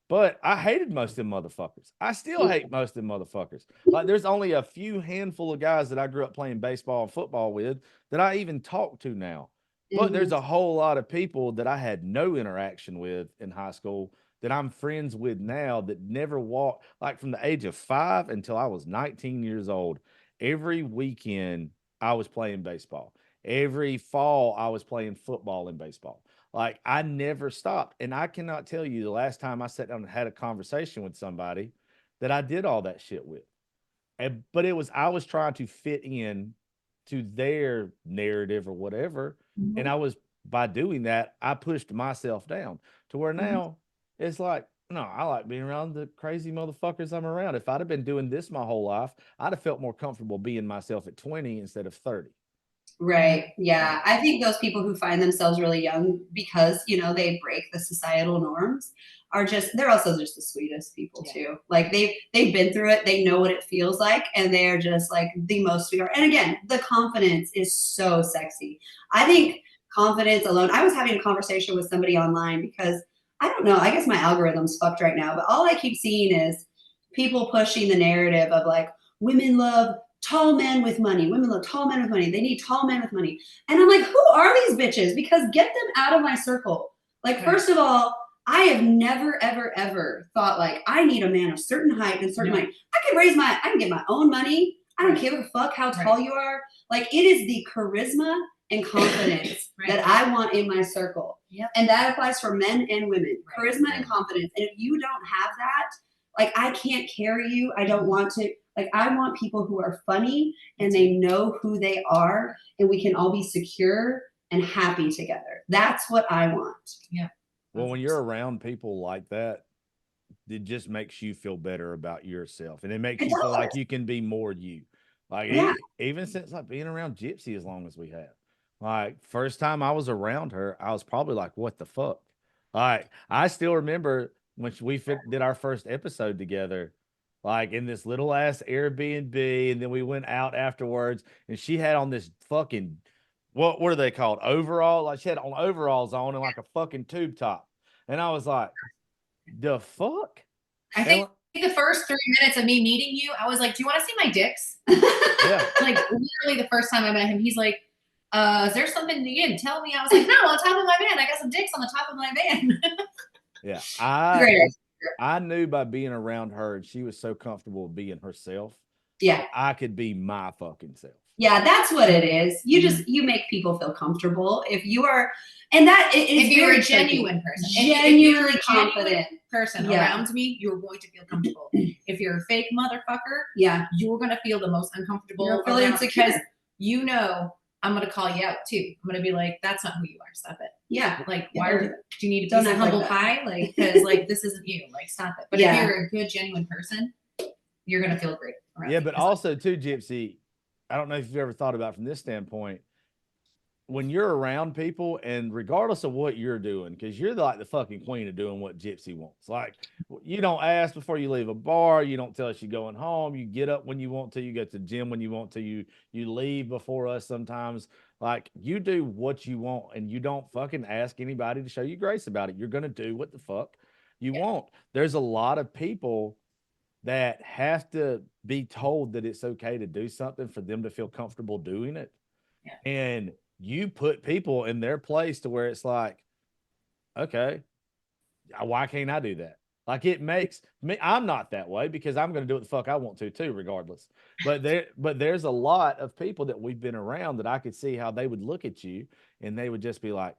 [SPEAKER 2] But I hated most of them motherfuckers. I still hate most of them motherfuckers. Like, there's only a few handful of guys that I grew up playing baseball and football with that I even talk to now. But there's a whole lot of people that I had no interaction with in high school that I'm friends with now that never walked, like from the age of 5 until I was 19 years old. Every weekend I was playing baseball. Every fall I was playing football and baseball. Like, I never stopped. And I cannot tell you the last time I sat down and had a conversation with somebody that I did all that shit with. But I was trying to fit in to their narrative or whatever. And by doing that, I pushed myself down to where now it's like, no, I like being around the crazy motherfuckers I'm around. If I'd have been doing this my whole life, I'd have felt more comfortable being myself at 20 instead of 30.
[SPEAKER 4] Right. Yeah. I think those people who find themselves really young because, they break the societal norms are they're also just the sweetest people too. Like they've been through it. They know what it feels like. And they're just like the most sweetheart. And again, the confidence is so sexy. I think confidence alone, I was having a conversation with somebody online because I don't know, I guess my algorithm's fucked right now, but all I keep seeing is people pushing the narrative of like, women love tall men with money. Women love tall men with money. They need tall men with money. And I'm like, who are these bitches? Because get them out of my circle. Like, first of all, I have never, ever, ever thought like, I need a man of certain height and certain height. I can get my own money. I don't give a fuck how tall you are. Like, it is the charisma and confidence that I want in my circle. Yep. And that applies for men and women. Charisma and confidence. And if you don't have that, like, I can't carry you. I don't want to. Like, I want people who are funny and they know who they are and we can all be secure and happy together. That's what I want.
[SPEAKER 3] Yeah.
[SPEAKER 2] Well, when you're around people like that, it just makes you feel better about yourself. And it makes you feel like you can be more you. Like, even since like being around Gypsy as long as we have. Like, first time I was around her, I was probably like, what the fuck? Like, I still remember when we did our first episode together, like in this little ass Airbnb, and then we went out afterwards, and she had on this fucking, what are they called? Overall? Like, she had on overalls on and like a fucking tube top. And I was like, the fuck?
[SPEAKER 3] I think the first 3 minutes of me meeting you, I was like, do you want to see my dicks? Yeah. Like, literally the first time I met him, he's like, is there something you didn't tell me? I was like, no, on top of my van. I got some dicks on the top of my van.
[SPEAKER 2] Yeah. I knew by being around her, and she was so comfortable being herself.
[SPEAKER 4] Yeah.
[SPEAKER 2] I could be my fucking self.
[SPEAKER 4] Yeah, that's what it is. You make people feel comfortable. If you are, and that is
[SPEAKER 3] if you're a genuine person,
[SPEAKER 4] genuinely confident
[SPEAKER 3] person around me, you're going to feel comfortable. If you're a fake motherfucker, you're going to feel the most uncomfortable.
[SPEAKER 4] You're feeling insecure.
[SPEAKER 3] Because I'm going to call you out too. I'm going to be like, that's not who you are. Stop it.
[SPEAKER 4] Yeah.
[SPEAKER 3] Like, why do you need to be humble pie? Like, because like, this isn't you. Like, stop it. But if you're a good, genuine person, you're going to feel great.
[SPEAKER 2] Yeah. But also too, Gypsy, I don't know if you've ever thought about from this standpoint, when you're around people and regardless of what you're doing, because you're like the fucking queen of doing what Gypsy wants. Like, you don't ask before you leave a bar. You don't tell us you're going home. You get up when you want to. You go to the gym when you want to. You leave before us sometimes. Like, you do what you want and you don't fucking ask anybody to show you grace about it. You're going to do what the fuck you want. There's a lot of people that have to be told that it's okay to do something for them to feel comfortable doing it. Yeah. And you put people in their place to where it's like, okay, why can't I do that? Like, it makes me, I'm not that way because I'm going to do what the fuck I want to too, regardless. But there's a lot of people that we've been around that I could see how they would look at you and they would just be like,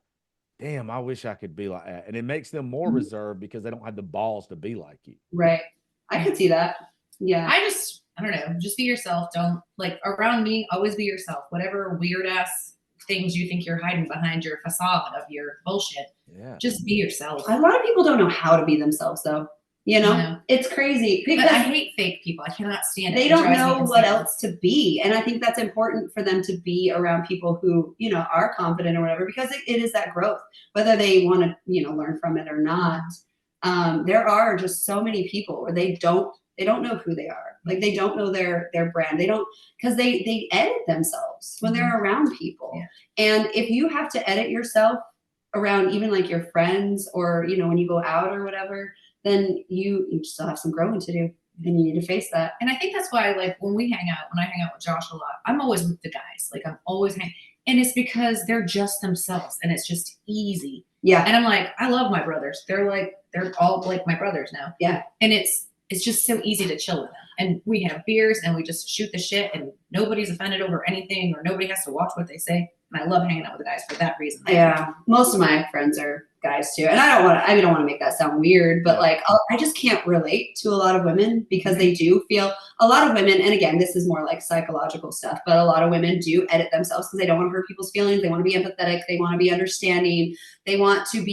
[SPEAKER 2] damn, I wish I could be like that. And it makes them more reserved because they don't have the balls to be like you.
[SPEAKER 4] Right. I could see that. Yeah.
[SPEAKER 3] I don't know, just be yourself. Don't, like, around me, always be yourself. Whatever weird ass things you think you're hiding behind your facade of your bullshit. Yeah. Just be yourself.
[SPEAKER 4] A lot of people don't know how to be themselves though. It's crazy because
[SPEAKER 3] I hate fake people. I cannot stand it.
[SPEAKER 4] They don't know what else to be. And I think that's important for them to be around people who, are confident or whatever, because it is that growth, whether they want to, learn from it or not. There are just so many people where they don't know who they are. Like, they don't know their brand. They don't, because they edit themselves when they're around people. Yeah. And if you have to edit yourself around even like your friends or, when you go out or whatever, then you still have some growing to do and you need to face that.
[SPEAKER 3] And I think that's why, like, when I hang out with Josh a lot, I'm always with the guys. Like, I'm always and it's because they're just themselves and it's just easy.
[SPEAKER 4] Yeah.
[SPEAKER 3] And I'm like, I love my brothers. They're all like my brothers now.
[SPEAKER 4] Yeah.
[SPEAKER 3] And it's just so easy to chill with them. And we have beers and we just shoot the shit and nobody's offended over anything or nobody has to watch what they say. And I love hanging out with the guys for that reason.
[SPEAKER 4] Yeah. Most of my friends are guys too. And I don't want to make that sound weird, but like, I just can't relate to a lot of women because they do feel, a lot of women, and again, this is more like psychological stuff, but a lot of women do edit themselves because they don't want to hurt people's feelings. They want to be empathetic. They want to be understanding. They want to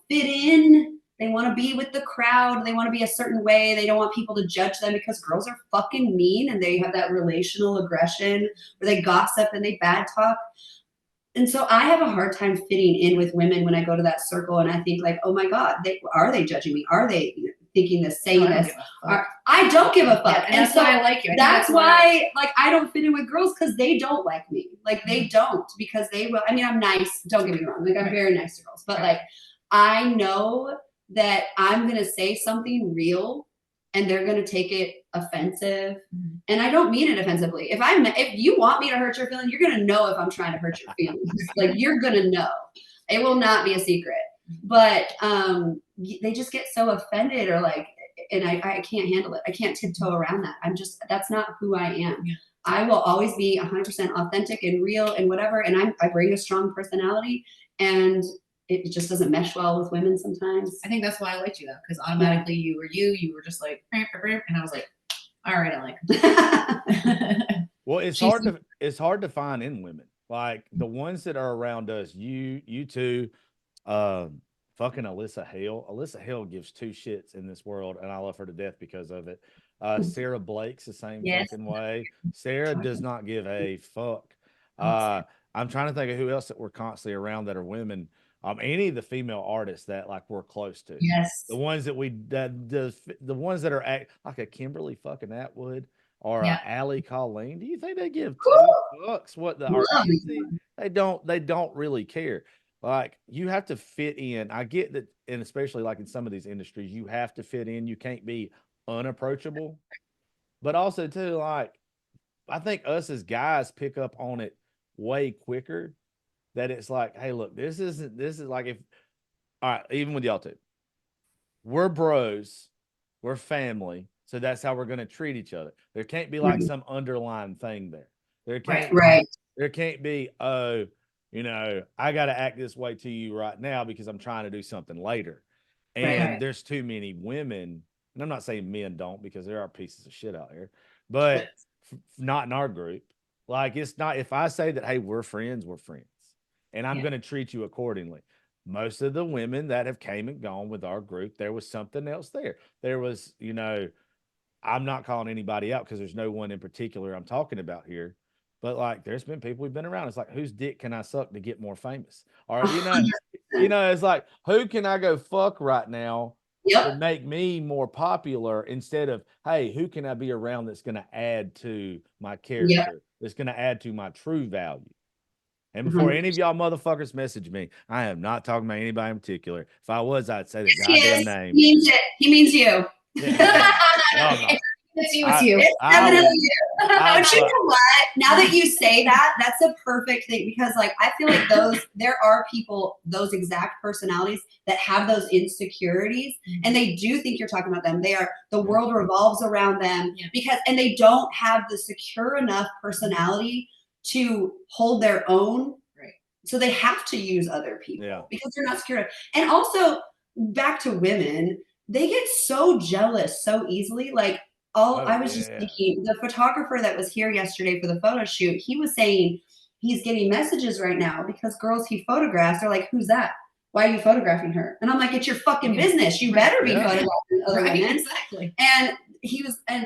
[SPEAKER 4] fit in. They want to be with the crowd. They want to be a certain way. They don't want people to judge them because girls are fucking mean and they have that relational aggression where they gossip and they bad talk. And so I have a hard time fitting in with women when I go to that circle, and I think like, oh my God, are they judging me? Are they thinking this, saying this? I don't give a fuck.
[SPEAKER 3] Yeah, and that's
[SPEAKER 4] so
[SPEAKER 3] why I like you.
[SPEAKER 4] That's why like I don't fit in with girls because they don't like me. Like they don't, because they will. I mean, I'm nice. Don't get me wrong. Like I'm very nice to girls, but like I know that I'm gonna say something real and they're going to take it offensive. And I don't mean it offensively. If you want me to hurt your feelings, you're going to know if I'm trying to hurt your feelings. Like you're going to know. It will not be a secret. But they just get so offended or like, and I can't handle it. I can't tiptoe around that. That's not who I am. Yeah. I will always be 100% authentic and real and whatever. And I bring a strong personality, and it just doesn't mesh well with women sometimes.
[SPEAKER 3] I think that's why I liked you though, because automatically you were just like, and I was like, all right, I like him.
[SPEAKER 2] Well, it's hard to find in women. Like the ones that are around us, you two, fucking Alyssa Hale. Alyssa Hale gives two shits in this world, and I love her to death because of it. Sarah Blake's the same fucking way. Sarah does not give a fuck. I'm trying to think of who else that we're constantly around that are women. Any of the female artists that like we're close to.
[SPEAKER 3] Yes.
[SPEAKER 2] The ones that the ones that are like a Kimberly fucking Atwood or a Allie Colleen. Do you think they give two fucks what the artists? They don't really care. Like you have to fit in. I get that, and especially like in some of these industries, you have to fit in. You can't be unapproachable. But also too, like I think us as guys pick up on it way quicker. That it's like, hey, look, this is like if, all right, even with y'all too, we're bros, we're family, so that's how we're going to treat each other. There can't be like some underlying thing there. There can't be, oh, I got to act this way to you right now because I'm trying to do something later. And there's too many women, and I'm not saying men don't because there are pieces of shit out here, but not in our group. Like it's not, if I say that, hey, we're friends. And I'm going to treat you accordingly. Most of the women that have came and gone with our group, there was something else there. There was, I'm not calling anybody out because there's no one in particular I'm talking about here. But like, there's been people we've been around. It's like, whose dick can I suck to get more famous? Or, it's like, who can I go fuck right now to make me more popular instead of, hey, who can I be around that's going to add to my character, that's going to add to my true value? And before any of y'all motherfuckers message me, I am not talking about anybody in particular. If I was, I'd say the goddamn name.
[SPEAKER 4] He means it. He means you.
[SPEAKER 2] No,
[SPEAKER 3] it's you.
[SPEAKER 4] It's definitely you. But you know what? Now that you say that, that's a perfect thing because, like, I feel like there are people, those exact personalities that have those insecurities, and they do think you're talking about them. The world revolves around them and they don't have the secure enough personality to hold their own. Right. So they have to use other people because they're not secure. And also back to women, they get so jealous so easily. Like I was just thinking, the photographer that was here yesterday for the photo shoot, he was saying he's getting messages right now because girls he photographs are like, who's that? Why are you photographing her? And I'm like, it's your fucking business. You better be photographing other women. Exactly.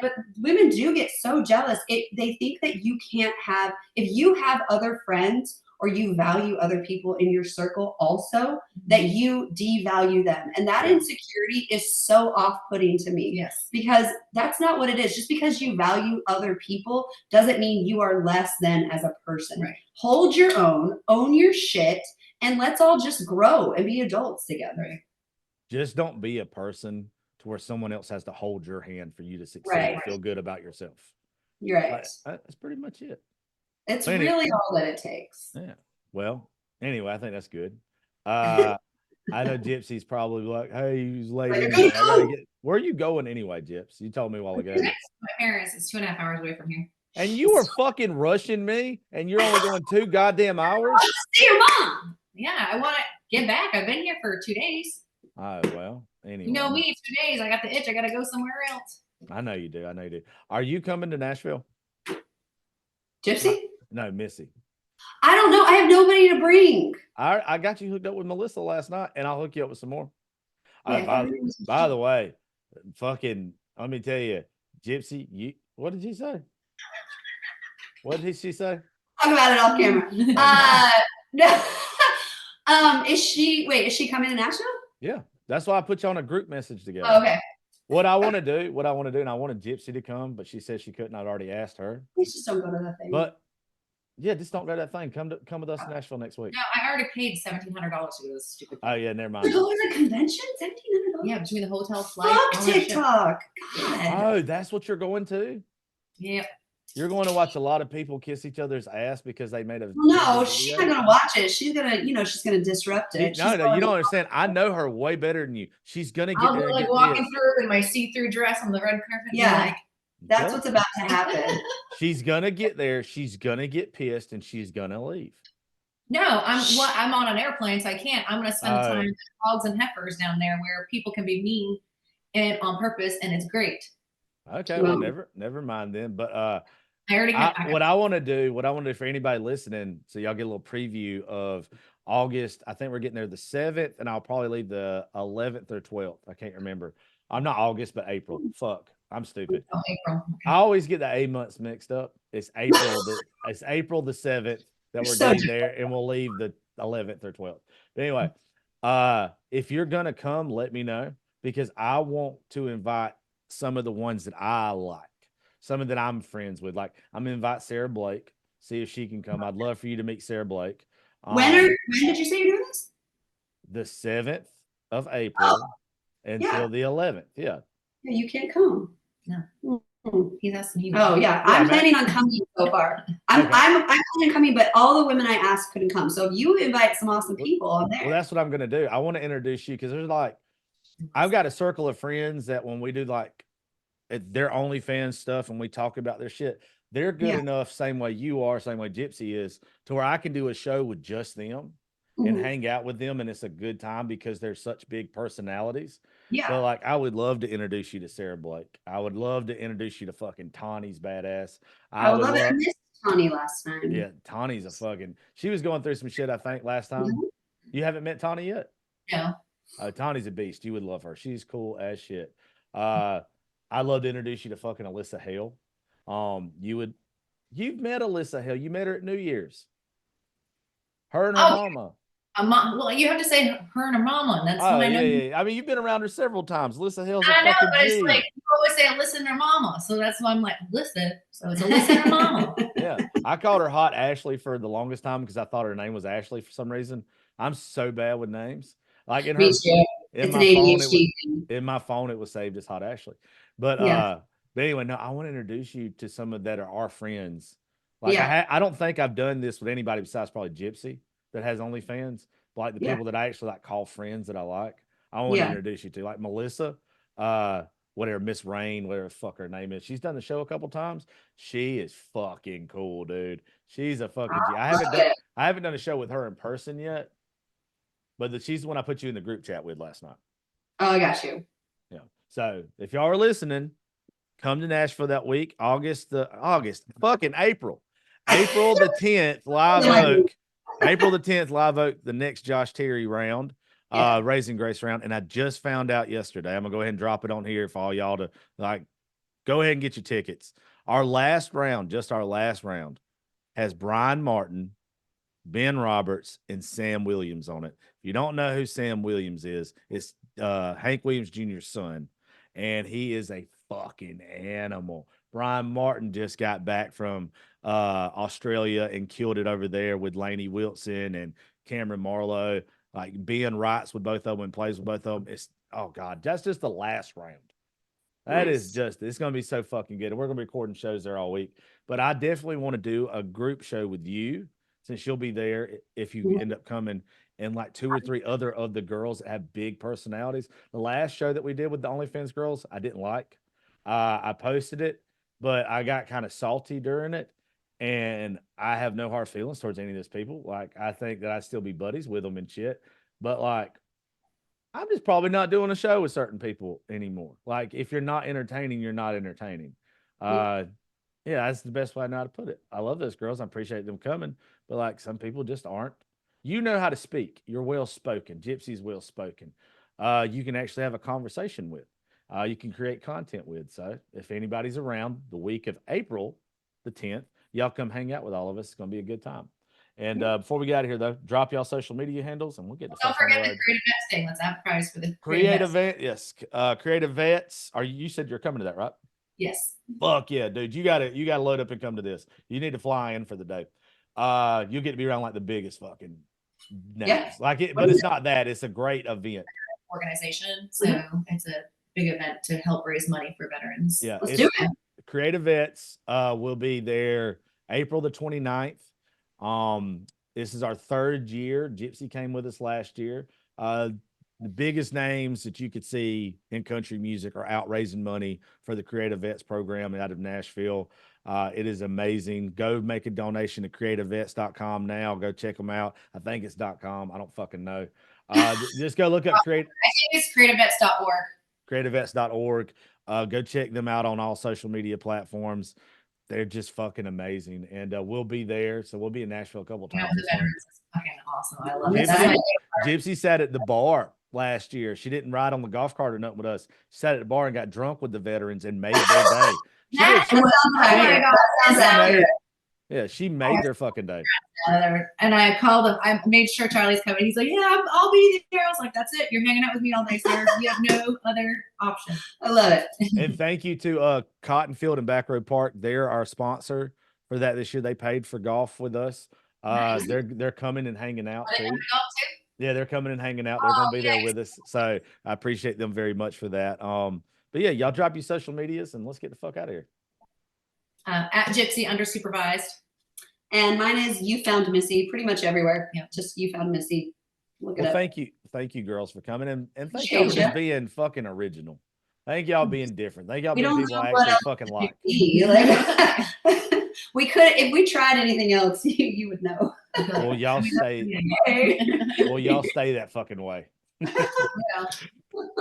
[SPEAKER 4] But women do get so jealous. They think that you can't have, if you have other friends or you value other people in your circle also, that you devalue them. And that insecurity is so off-putting to me. Yes. Because that's not what it is. Just because you value other people doesn't mean you are less than as a person. Right. Hold your own your shit, and let's all just grow and be adults together. Right.
[SPEAKER 2] Just don't be a person to where someone else has to hold your hand for you to succeed and feel good about yourself.
[SPEAKER 4] You're right.
[SPEAKER 2] That's pretty much it.
[SPEAKER 4] It's really all that it takes.
[SPEAKER 2] Yeah. Well, anyway, I think that's good. I know Gypsy's probably like, hey, he's late. Where are you going anyway, Gyps? You told me a while ago.
[SPEAKER 3] My parents, it's 2.5 hours away from here.
[SPEAKER 2] And you were fucking rushing me, and you're only going 2 goddamn hours?
[SPEAKER 4] I want to see your mom.
[SPEAKER 3] Yeah, I want to get back. I've been here for 2 days.
[SPEAKER 2] Oh, well, anyway.
[SPEAKER 3] You know me, 2 days. I got the itch. I got to go somewhere else.
[SPEAKER 2] I know you do. Are you coming to Nashville?
[SPEAKER 4] Gypsy?
[SPEAKER 2] No, Missy.
[SPEAKER 4] I don't know. I have nobody to bring.
[SPEAKER 2] I got you hooked up with Melissa last night, and I'll hook you up with some more. By the way, fucking, let me tell you, Gypsy, what did you say? What did she say?
[SPEAKER 4] Talk about it off camera. No. Is she coming to Nashville?
[SPEAKER 2] Yeah, that's why I put you on a group message together.
[SPEAKER 4] Oh, okay.
[SPEAKER 2] What I want to do, and I wanted Gypsy to come, but she said she couldn't. I'd already asked her.
[SPEAKER 4] Please just don't go to that thing.
[SPEAKER 2] But yeah, just don't go to that thing. Come with us to Nashville next week.
[SPEAKER 3] No, I already paid $1,700 to go to this stupid thing.
[SPEAKER 2] Oh yeah, never
[SPEAKER 4] to
[SPEAKER 2] mind.
[SPEAKER 4] go to the convention? $1,700?
[SPEAKER 3] Yeah, between the hotel flight.
[SPEAKER 4] Fuck
[SPEAKER 3] all that shit.
[SPEAKER 4] TikTok. God.
[SPEAKER 2] Oh, that's what you're going to?
[SPEAKER 3] Yeah.
[SPEAKER 2] You're going to watch a lot of people kiss each other's ass because they made a
[SPEAKER 4] No,
[SPEAKER 2] video?
[SPEAKER 4] she's not gonna watch it. She's gonna disrupt it.
[SPEAKER 2] No, you don't understand. I know her way better than you. She's gonna get
[SPEAKER 3] I'll
[SPEAKER 2] there
[SPEAKER 3] be
[SPEAKER 2] and
[SPEAKER 3] like
[SPEAKER 2] get
[SPEAKER 3] walking
[SPEAKER 2] pissed.
[SPEAKER 3] through in my see-through dress on the red carpet.
[SPEAKER 4] Yeah.
[SPEAKER 3] Like,
[SPEAKER 4] That's what's about to happen.
[SPEAKER 2] She's gonna get there. She's gonna get pissed, and she's gonna leave.
[SPEAKER 3] no, I'm on an airplane, so I can't. I'm gonna spend the time with hogs and heifers down there where people can be mean and on purpose, and it's great.
[SPEAKER 2] Okay, well, never mind then. But
[SPEAKER 3] I already got
[SPEAKER 2] what I want to do for anybody listening, so y'all get a little preview of August. I think we're getting there the 7th, and I'll probably leave the 11th or 12th. I can't remember. I'm not August, but April. Fuck, I'm stupid.
[SPEAKER 3] Oh, April. Okay.
[SPEAKER 2] I always get the A months mixed up. It's April. It's April the 7th that we're getting there, and we'll leave the 11th or 12th. But anyway, if you're gonna come, let me know, because I want to invite some of the ones that I like. Some of that I'm friends with. Like, I'm gonna invite Sarah Blake, see if she can come. I'd love for you to meet Sarah Blake.
[SPEAKER 4] When did you say you're doing this?
[SPEAKER 2] The 7th of April until the 11th. Yeah.
[SPEAKER 4] Yeah, you can't come.
[SPEAKER 3] No. He's asking you.
[SPEAKER 4] Oh yeah, I'm planning on coming so far. I'm planning on coming, but all the women I asked couldn't come. So if you invite some awesome people, I'm there.
[SPEAKER 2] Well, that's what I'm gonna do. I want to introduce you because there's I've got a circle of friends that when we do their OnlyFans stuff and we talk about their shit, they're good enough, same way you are, same way Gypsy is, to where I can do a show with just them and hang out with them, and it's a good time because they're such big personalities.
[SPEAKER 4] Yeah.
[SPEAKER 2] So I would love to introduce you to Sarah Blake. I would love to introduce you to fucking Tawny's badass.
[SPEAKER 4] I would love it. I missed Tawny last time.
[SPEAKER 2] Yeah, Tawny's she was going through some shit, I think, last time. You haven't met Tawny yet?
[SPEAKER 3] No.
[SPEAKER 2] Tawny's a beast. You would love her. She's cool as shit. I'd love to introduce you to fucking Alyssa Hale. You've met Alyssa Hale. You met her at New Year's. Her and her mama.
[SPEAKER 3] Well, you have to say her and her mama. That's what I know.
[SPEAKER 2] Yeah. I mean, you've been around her several times. Alyssa Hale's
[SPEAKER 3] I know, but
[SPEAKER 2] G.
[SPEAKER 3] it's like you always say Alyssa and her mama, so that's why I'm like Alyssa. So it's Alyssa and her mama.
[SPEAKER 2] Yeah, I called her Hot Ashley for the longest time because I thought her name was Ashley for some reason. I'm so bad with names. Like in her, in my phone, it was saved as Hot Ashley. But anyway, no, I want to introduce you to some of that are our friends. I don't think I've done this with anybody besides probably Gypsy that has OnlyFans. But the people that I actually call friends that I like, I want to introduce you to, like Melissa, whatever, Miss Rain, whatever the fuck her name is. She's done the show a couple times. She is fucking cool, dude. She's a fucking G. I haven't done a show with her in person yet, but she's the one I put you in the group chat with last night.
[SPEAKER 4] Oh, I got you.
[SPEAKER 2] Yeah. So if y'all are listening, come to Nashville that week. April the 10th, Live Oak. April the 10th, Live Oak, the next Josh Terry round, Raising Grace round. And I just found out yesterday. I'm gonna go ahead and drop it on here for all y'all to go ahead and get your tickets. Our last round, has Brian Martin, Ben Roberts, and Sam Williams on it. If you don't know who Sam Williams is, it's Hank Williams Jr.'s son, and he is a fucking animal. Brian Martin just got back from Australia and killed it over there with Lainey Wilson and Cameron Marlowe. Like Ben writes with both of them and plays with both of them. That's just the last round. That is it's going to be so fucking good. And we're going to be recording shows there all week. But I definitely want to do a group show with you since you'll be there if you end up coming, and like 2 or 3 other of the girls that have big personalities. The last show that we did with the OnlyFans girls, I didn't like. I posted it, but I got kind of salty during it. And I have no hard feelings towards any of those people. Like, I think that I'd still be buddies with them and shit. But I'm just probably not doing a show with certain people anymore. Like, if you're not entertaining, you're not entertaining. That's the best way I know how to put it. I love those girls. I appreciate them coming. But some people just aren't. You know how to speak. You're well spoken. Gypsy's well spoken. you can actually have a conversation with. You can create content with. So if anybody's around the week of April the 10th, y'all come hang out with all of us. It's going to be a good time. And before we get out of here, though, drop y'all social media handles and we'll get the
[SPEAKER 3] Don't
[SPEAKER 2] fuck on the
[SPEAKER 3] forget the
[SPEAKER 2] road.
[SPEAKER 3] creative vets thing. Let's advertise for the
[SPEAKER 2] Creative Vets. Yes. Creative Vets. You said you're coming to that, right?
[SPEAKER 3] Yes.
[SPEAKER 2] Fuck yeah, dude. You gotta load up and come to this. You need to fly in for the day. You'll get to be around like the biggest fucking names.
[SPEAKER 4] Yeah.
[SPEAKER 2] Like it, but it's not that. It's a great event.
[SPEAKER 3] Organization. So it's a big event to help raise money for veterans.
[SPEAKER 2] Yeah.
[SPEAKER 4] Let's do it.
[SPEAKER 2] Creative Vets will be there April the 29th. This is our 3rd year. Gypsy came with us last year. The biggest names that you could see in country music are out raising money for the Creative Vets program out of Nashville. It is amazing. Go make a donation to creativevets.com now. Go check them out. I think it's .com. I don't fucking know. Just go look up
[SPEAKER 3] I think it's creativevets.org.
[SPEAKER 2] creativevets.org. Go check them out on all social media platforms. They're just fucking amazing. And we'll be there. So we'll be in Nashville a couple times.
[SPEAKER 3] The veterans is fucking awesome. I love it.
[SPEAKER 2] Gypsy sat at the bar last year. She didn't ride on the golf cart or nothing with us. She sat at the bar and got drunk with the veterans and made their day. She made their fucking day.
[SPEAKER 3] And I called him. I made sure Charlie's coming. He's like, yeah, I'll be there. I was like, that's it. You're hanging out with me all day, sir. You have no other option.
[SPEAKER 4] I love it.
[SPEAKER 2] And thank you to Cotton Field and Back Road Park. They're our sponsor for that this year. They paid for golf with us.
[SPEAKER 3] Nice.
[SPEAKER 2] They're coming and hanging out too. Yeah, they're coming and hanging out. They're gonna be there with us. So I appreciate them very much for that. But yeah, y'all drop your social medias and let's get the fuck out of here.
[SPEAKER 3] At Gypsy _supervised.
[SPEAKER 4] And mine is You Found Missy, pretty much everywhere. Yeah, just You Found Missy. Look it up.
[SPEAKER 2] Thank you girls for coming and thank y'all for just being fucking original. Thank y'all being different. Thank y'all being people I actually fucking like.
[SPEAKER 4] We could, if we tried anything else, you would know.
[SPEAKER 2] Well, y'all stay that fucking way. All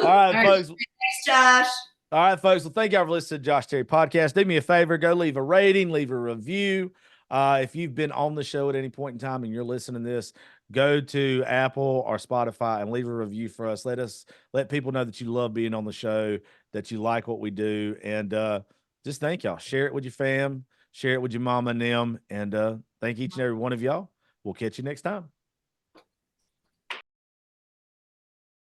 [SPEAKER 2] right, folks.
[SPEAKER 4] Thanks, Josh.
[SPEAKER 2] All right, folks. Well, thank y'all for listening to Josh Terry Podcast. Do me a favor, go leave a rating, leave a review. If you've been on the show at any point in time and you're listening to this, go to Apple or Spotify and leave a review for us. Let people know that you love being on the show, that you like what we do, and just thank y'all. Share it with your fam, share it with your mama and them, and thank each and every one of y'all. We'll catch you next time.